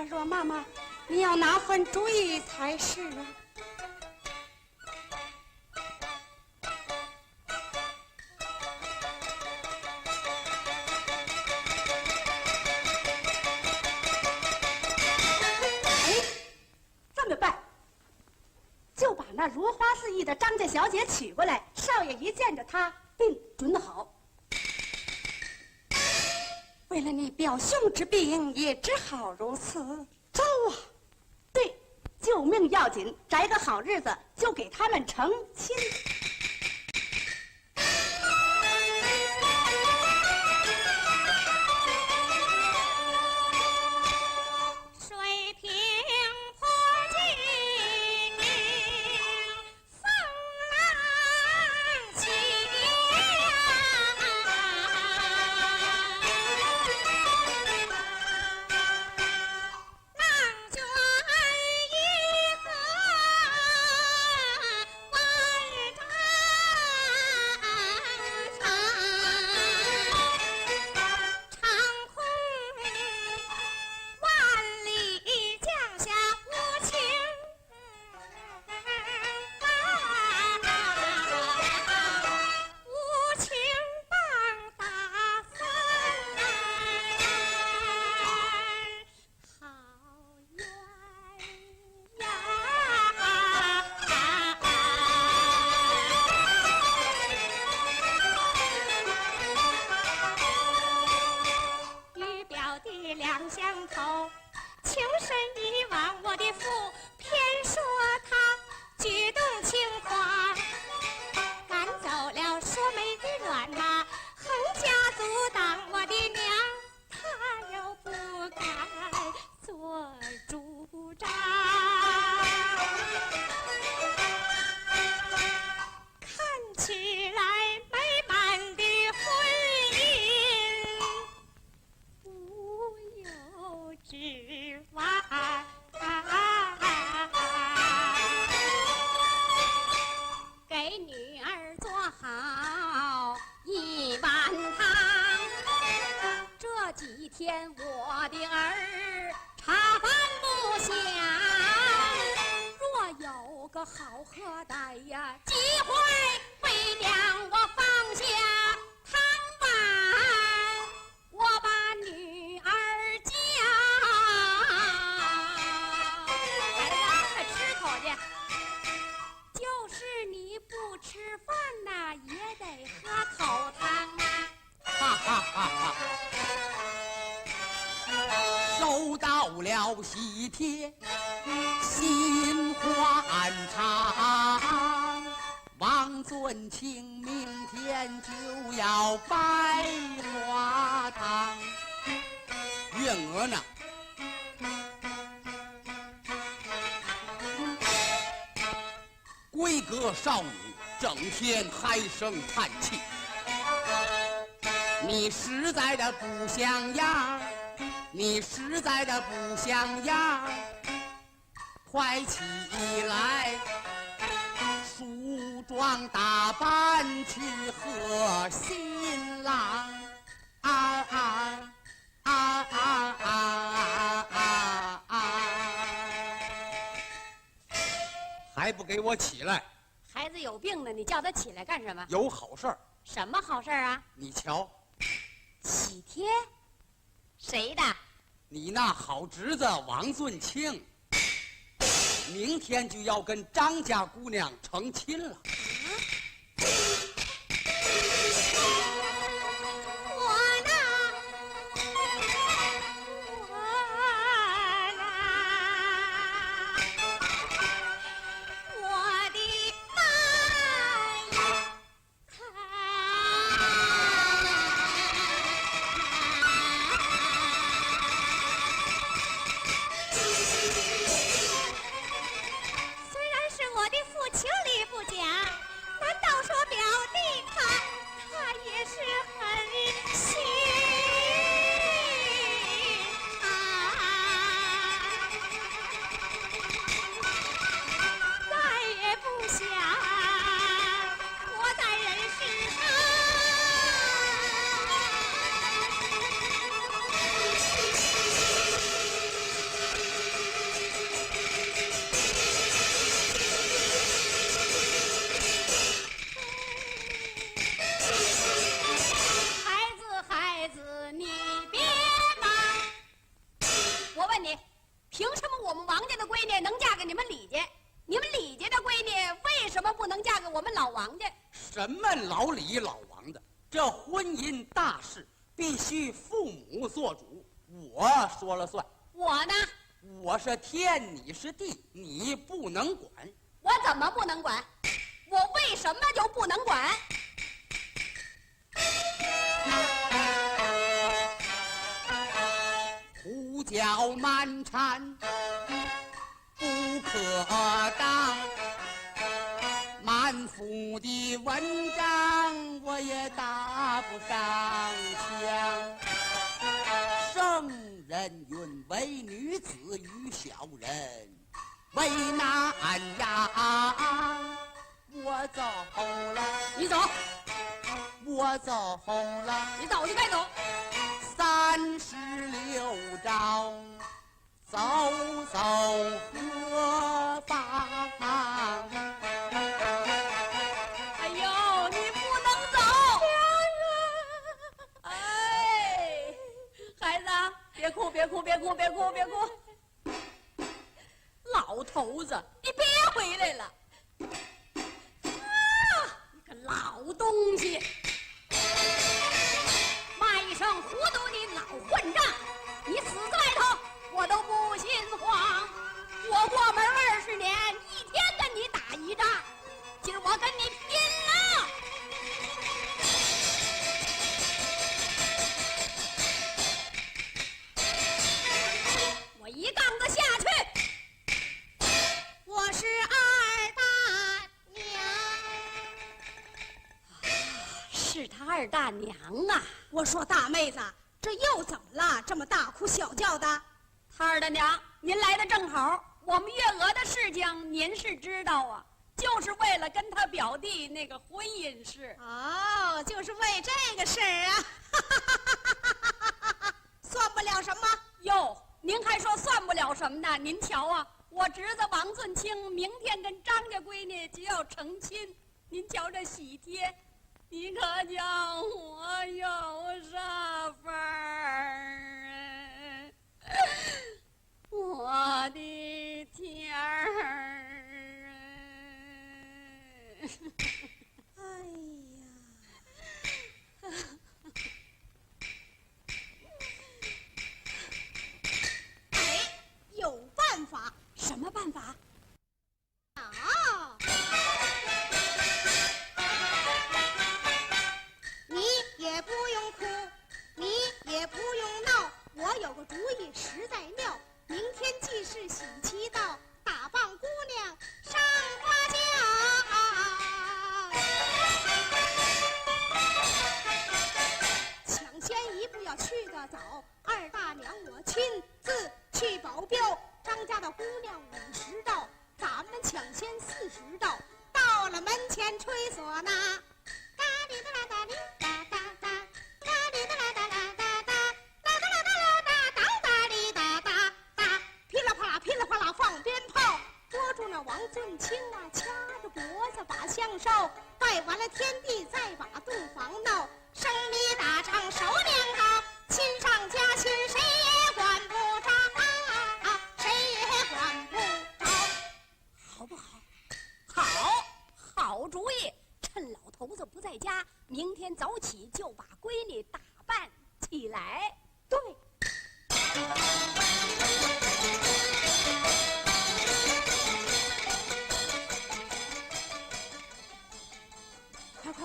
若妈妈，你要哪份主意才是啊？那如花似玉的张家小姐娶过来，少爷一见着她，病准好。为了你表兄之病，也只好如此。走啊！对，救命要紧，择个好日子就给他们成亲。收到了喜帖，心欢畅，王尊清明天就要百花堂。月娥呢，闺阁少女整天唉声叹气，你实在的不像样，你实在的不像样，快起来，梳妆打扮去和新郎。啊啊啊啊啊啊啊！还不给我起来！孩子有病呢，你叫他起来干什么？有好事儿。什么好事啊？你瞧，喜帖？谁的？你那好侄子王俊清，明天就要跟张家姑娘成亲了。什么老李老王的，这婚姻大事必须父母做主，我说了算。我呢？我是天，你是地，你不能管。我怎么不能管？我为什么就不能管？胡搅蛮缠不可当，满腹的文章我也答不上腔。圣人云为女子与小人为难呀。我走了，你走，我走了，你早就该走。36招，走走何妨？哎呦，你不能走！哎，孩子，别哭，别哭，别哭，别哭，别哭！老头子，你别回来了！你个老东西！骂一声糊涂的老混账！你死在外头，我都不心慌。我过门20年，一天跟你打一仗，今儿我跟你拼了！我一杠子下去，我是二大娘。是他二大娘啊！我说大妹子，这又怎么了？这么大哭小叫的？他二大娘，您来的正好。我们月娥的事情您是知道啊，就是为了跟他表弟那个婚姻事。哦，就是为这个事儿啊，算不了什么。哟，您还说算不了什么呢？您瞧啊，我侄子王俊清明天跟张家闺女就要成亲，您瞧这喜帖，你可叫我有啥法儿？我的天儿！哎呀，哎，有办法。什么办法？啊！天早起就把闺女打扮起来。对。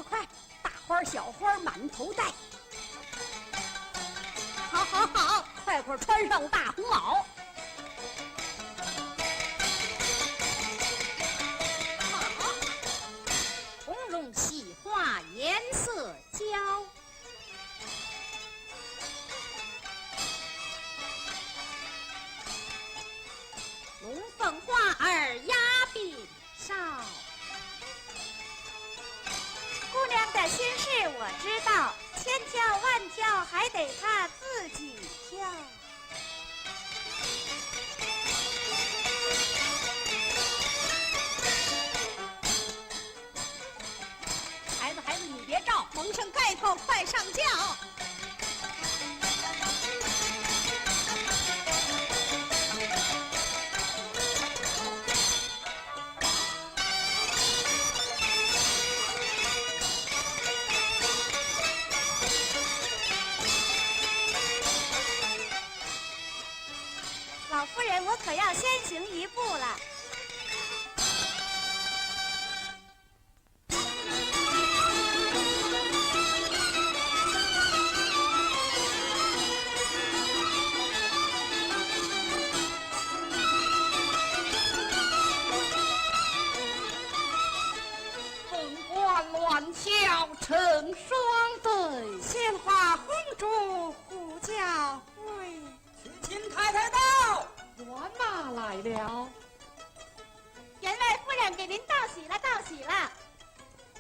快，大花小花满头戴。好，快穿上大红袄。好，红绒细花颜色娇。龙凤花儿压鬓梢。姑娘的心事我知道，千挑万挑还得她自己挑。孩子，你别照，蒙上盖头，快上轿。老夫人，我可要先行一步了。凤冠鸾桥成双对，鲜花红烛呼叫会。请太太到。鸾马来了。员外夫人给您道喜了，道喜了。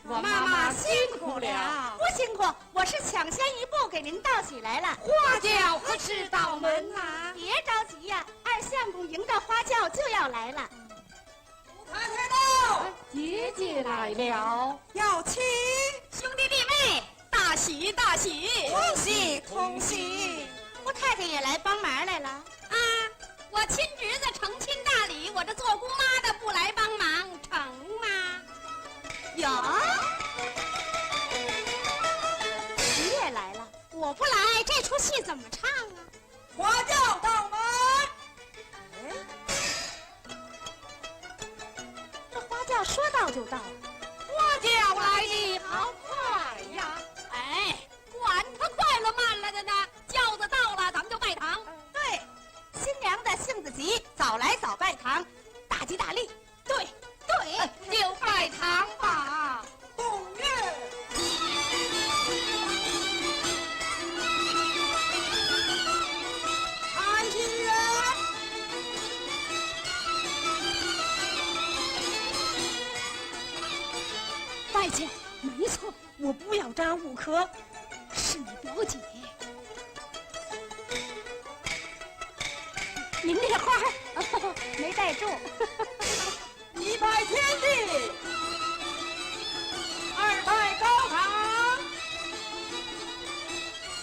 鸾妈妈辛苦了。不辛苦，我是抢先一步给您道喜来了。花轿何时到门啊？别着急呀，二相公迎着花轿就要来了。太太到。姐姐来了。要请兄弟弟妹，大喜大喜，恭喜恭喜！姑太太也来帮忙来了。啊！我亲侄子成亲大礼，我这做姑妈的不来帮忙成吗？有，你也来了。我不来，这出戏怎么唱啊？花轿到门。这花轿说到就到。花轿来得好快呀！哎，管他快了慢了的呢，轿子到了，咱们就拜堂。对，新娘的性子急，早来早拜堂，大吉大利。对，就拜堂吧。动乐。开心人。外姐，没错，我不咬张五壳，是你表姐。您这花儿没带住。一拜天地，二拜高堂，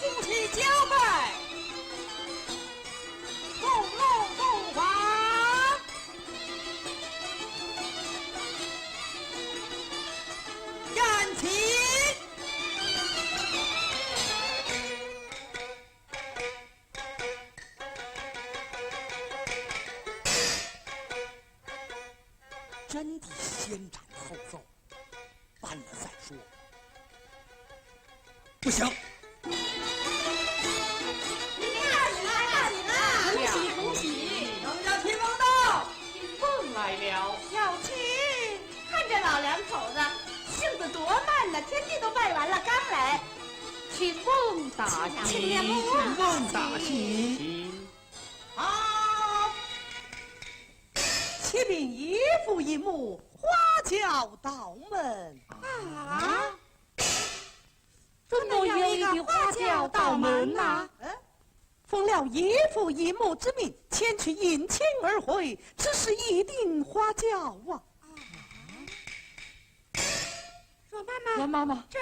夫妻交拜，共荣共华。站起！真的先斩后奏，办了再说。不行，恭喜恭喜！咱家提王到，凤来了。小青，看这老两口子性子多慢呢，天地都拜完了，刚来。请凤打喜，请凤打喜。好，启禀一父一母，花轿到门。啊，怎么有一个花轿到门呐？奉了一父一母之命，前去迎亲而回，只是一顶花轿啊。若妈妈，鸾妈妈，这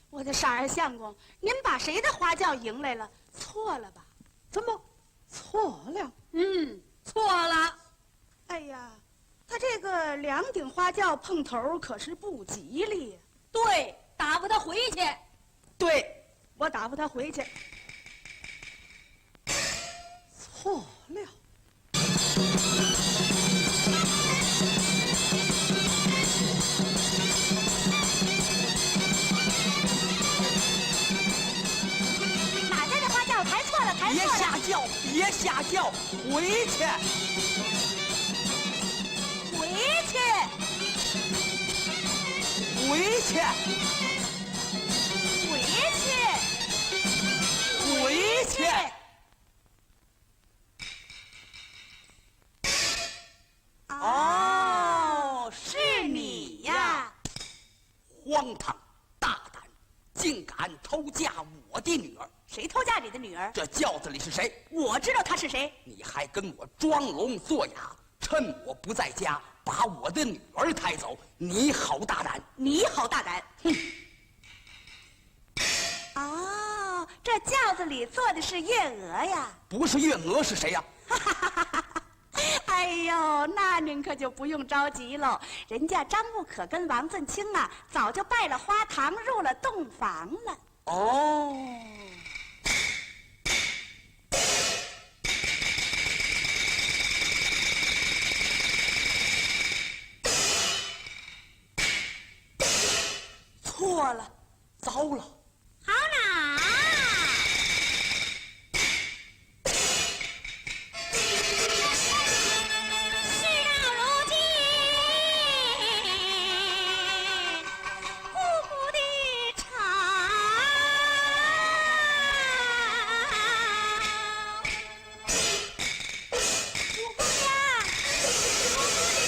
我的傻儿相公，您把谁的花轿迎来了？错了吧？怎么错了？错了。哎呀，他这个两顶花轿碰头可是不吉利。对，打发他回去。对，我打发他回去。错了。哪家的花轿抬错了，抬别错了。瞎叫，别瞎叫，回去，回去，回去，回去，回去！哦，是你呀！荒唐大胆，竟敢偷嫁我的女儿！谁偷嫁你的女儿？这轿子里是谁？我知道他是谁。你还跟我装聋作哑，趁我不在家把我的女儿抬走，你好大胆！你好大胆！哼！哦，这轿子里坐的是月娥呀？不是月娥是谁呀？哎呦，那您可就不用着急喽。人家张不可跟王振清啊，早就拜了花堂，入了洞房了。哦。错了，糟了！好啦，事到如今，姑姑的长，姑姑呀，姑姑呀。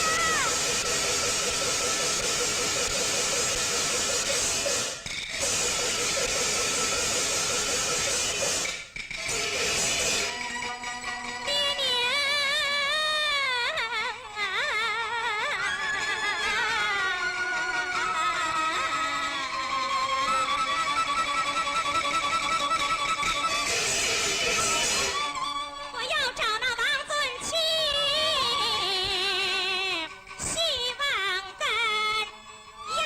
我要找那王尊清，希望跟呀。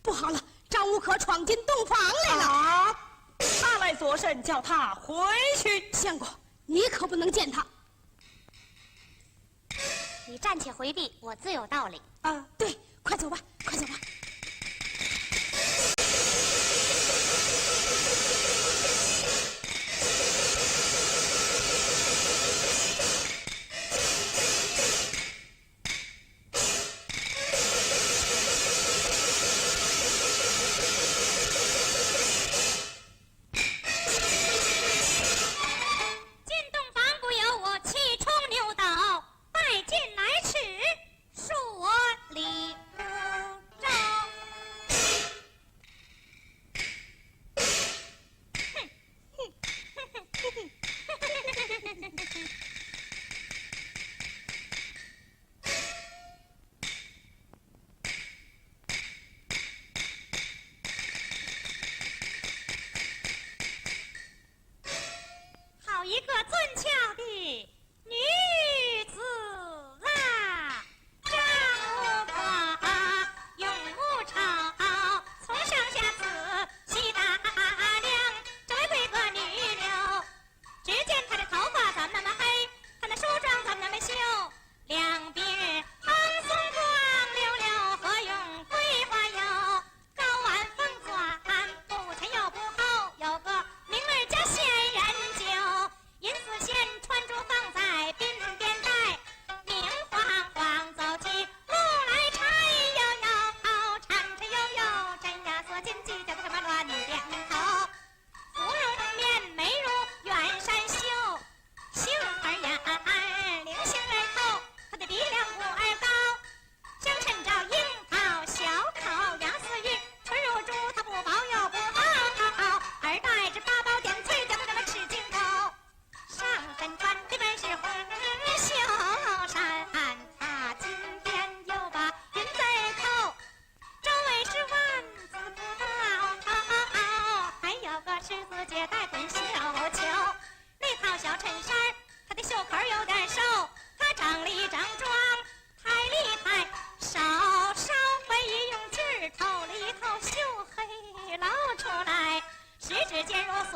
不好了，张无可闯进洞房来了！啊！他来作甚？叫他回去。相公，你可不能见他你暂且回避，我自有道理。啊！对，快走吧，快走吧。进洞房不由我气冲牛斗，拜进来迟，说理不周。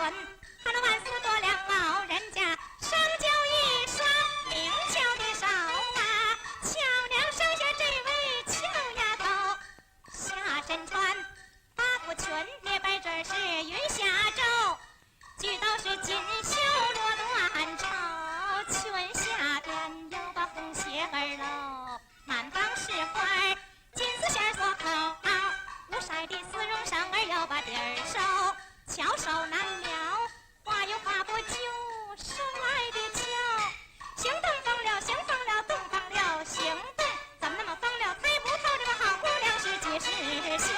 春，哈罗万斯多良老人家，上酒一双灵巧的手啊，巧娘生下这位俏丫头，下身穿八股裙，列摆准是云霞皱，举刀是锦绣罗缎绸，裙下边有把红鞋儿喽，满帮是花儿，金丝线锁口，乌晒的丝绒上儿要把底儿收，巧手难了，画又画不就，生来的巧，行动方了，行方了，动方了，行动怎么那么方了？猜不透这个好姑娘是几时休？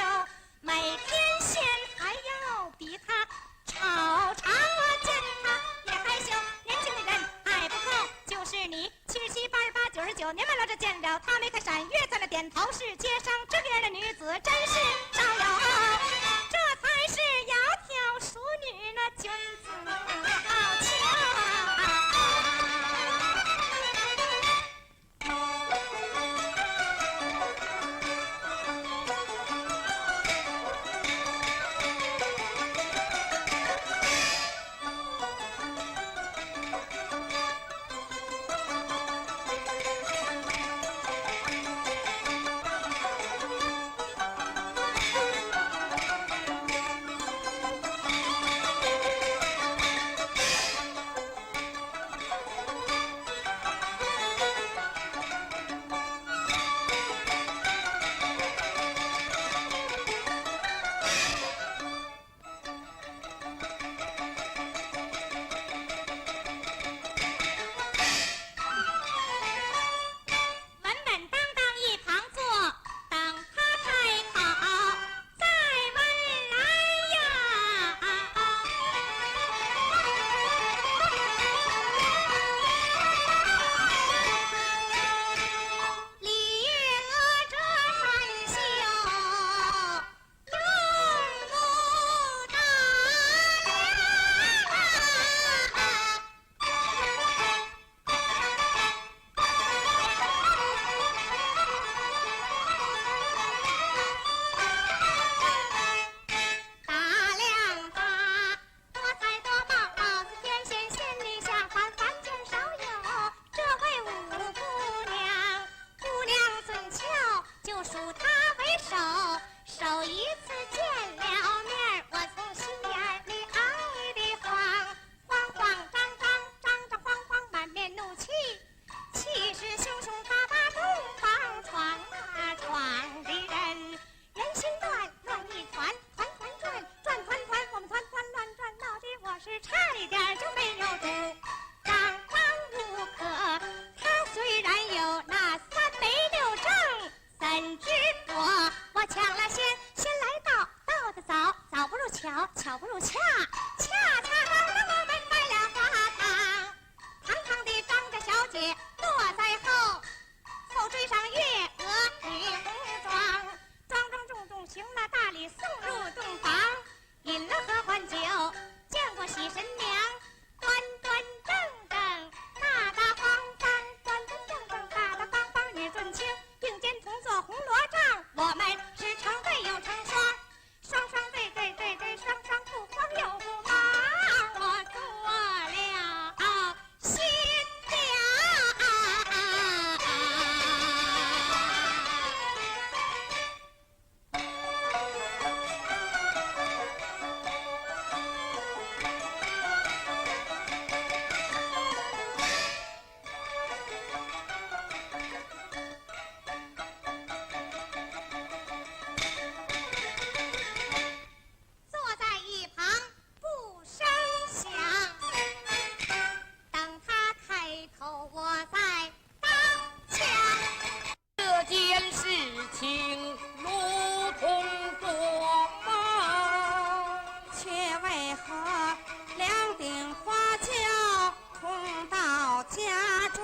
每天闲还要比她吵吵，见她也害羞。年轻的人爱不够，就是你77、88、99年满了，这见了她眉开闪月，在那点头，是街上这个样的女子真是少有，这才是窈窕淑女那君子好逑。巧不如恰，恰巧我们买了花堂，堂堂的张家小姐落在后，后追上月娥女红妆，庄庄重重行了大礼送入洞房，饮了合欢酒，见过喜神娘，端端正正，大大方方，端端正正，大大方方，与俊卿并肩同坐红罗帐，我们是成对又成双，双双对对对对，双双不慌又不忙，我做了新娘。坐在一旁不声响，等他开口，我再当腔。这件事情如同做梦，却为何两顶花轿同到家中？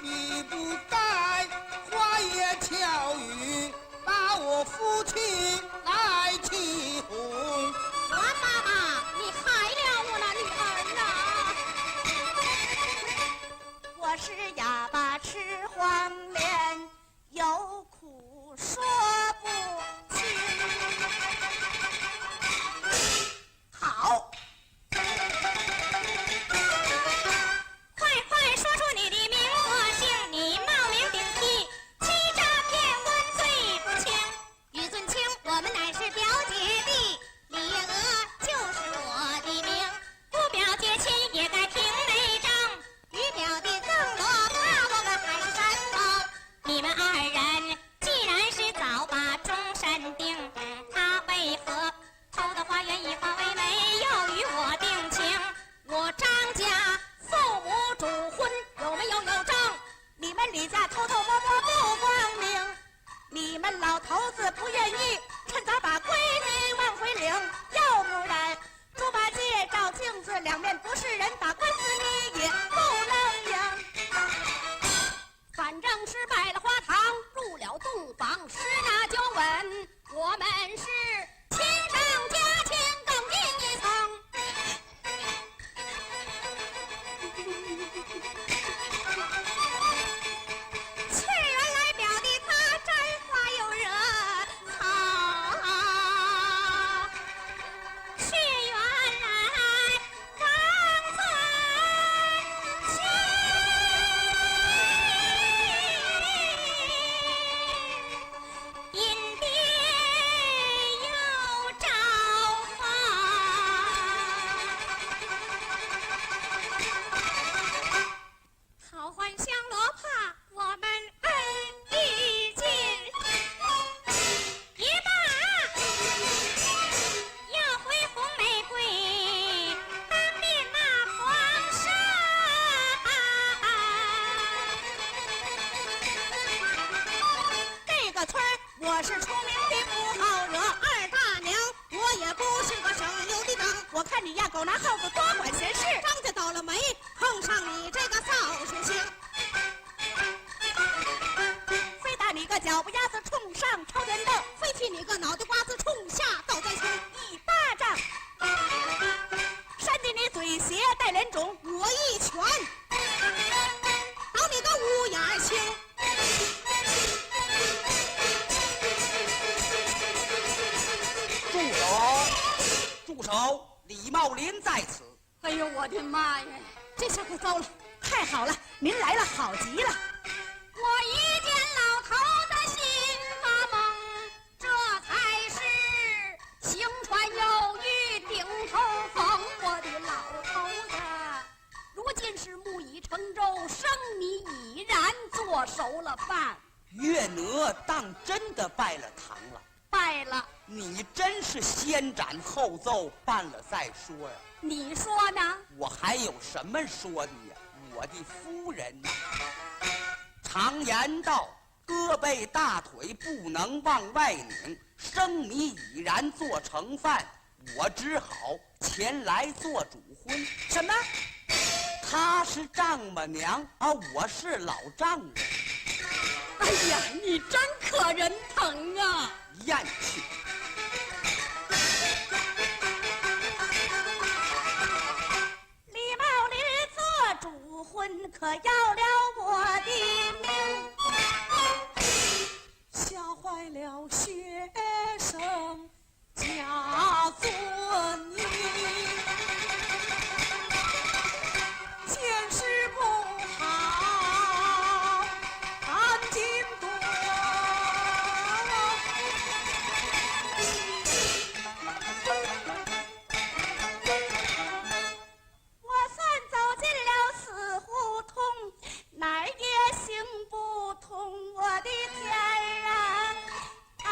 你不在，花言巧语把我夫妻来起哄。罗妈妈，你害了我那女儿呐！我是哑巴吃花我是出名的不好惹二大娘，我也不是个省油的灯。我看你呀，狗拿耗子多管闲事。张家倒了霉，碰上你这个扫帚星。非打你个脚不丫子冲上朝天凳，非踢你个脑袋瓜子冲下倒栽葱。一巴掌扇进你嘴斜带脸肿，我一拳倒你个乌眼青。住手！住手！李茂林在此。哎呦，我的妈呀！这下可糟了！太好了，您来了，好极了。我一见老头的心发懵，这才是行船有余顶头风。我的老头子，如今是木已成舟，生米已然做熟了饭。月娥当真的拜了堂了。拜了，你真是先斩后奏，办了再说呀。你说呢？我还有什么说的呀？我的夫人呐，常言道，胳膊大腿不能往外拧，生米已然做成饭，我只好前来做主婚。什么？她是丈母娘，而我是老丈人。哎呀，你真可人疼啊！咽气。李茂林做主婚，可要了我的命，吓坏了学生家尊严。见识不好，赶紧躲。我算走进了死胡同，哪儿也行不通，我的天儿啊！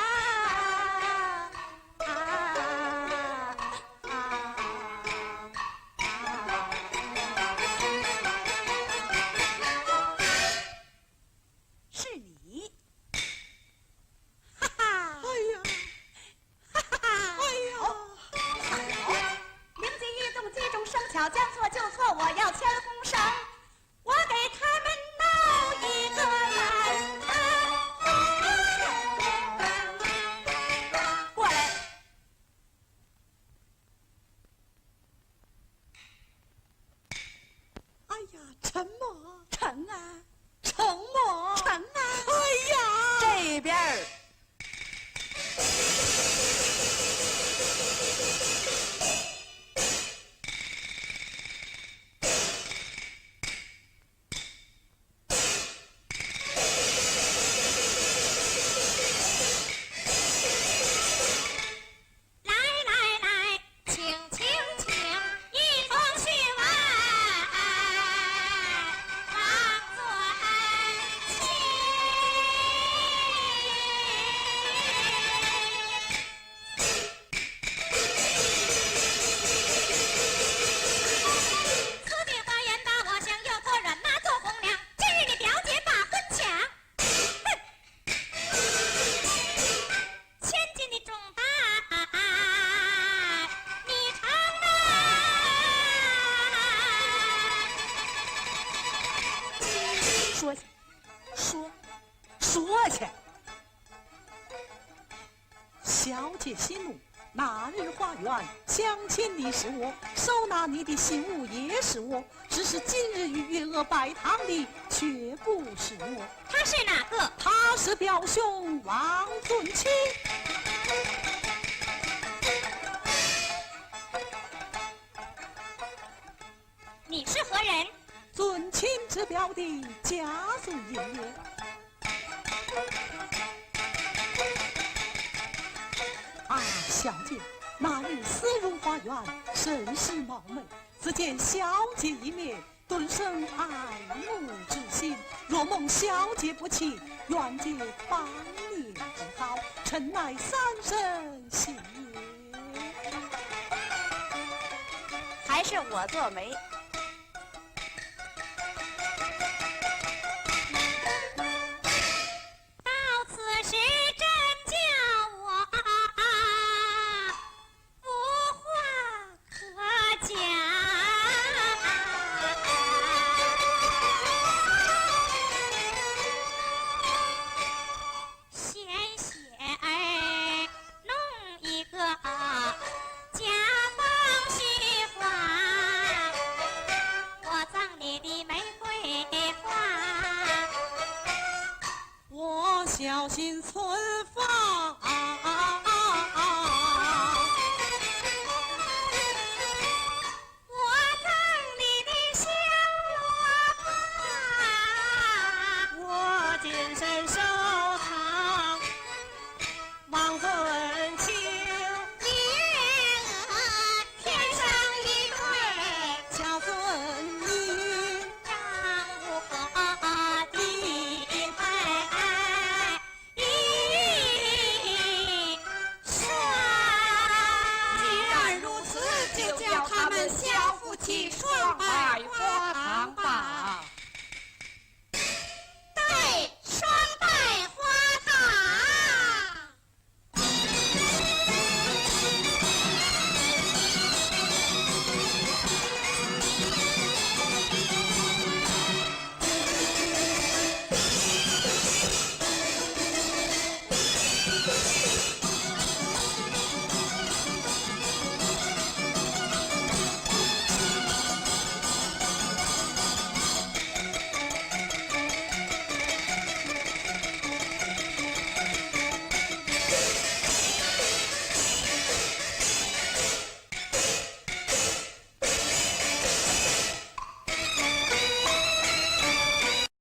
是你，哈哈！哎呀，哈哈！哎呀！灵机一动，计中生巧，将错就错，我要牵红绳，我给他们闹一个烂过来。哎呀，沉默，成啊，沉默，成啊！哎呀，这边儿。来来来，请请请，一封信文，当作恩情。此地花园把我想要做软妈做红娘，今日你表姐把婚抢，哼！千斤的重担你承担。说去，说去。小姐息怒，那日花园相亲的是我，收纳你的信物也是我，只是今日与月娥拜堂的却不是我，他是哪个？他是表兄王尊清。你是何人？尊亲之表的家族爷爷。啊，小姐，那日私入花园，甚是冒昧，只见小姐一面，顿生爱慕之心。若蒙小姐不弃，愿结帮年之好，臣乃三生喜也。还是我做媒。到此时真小心存。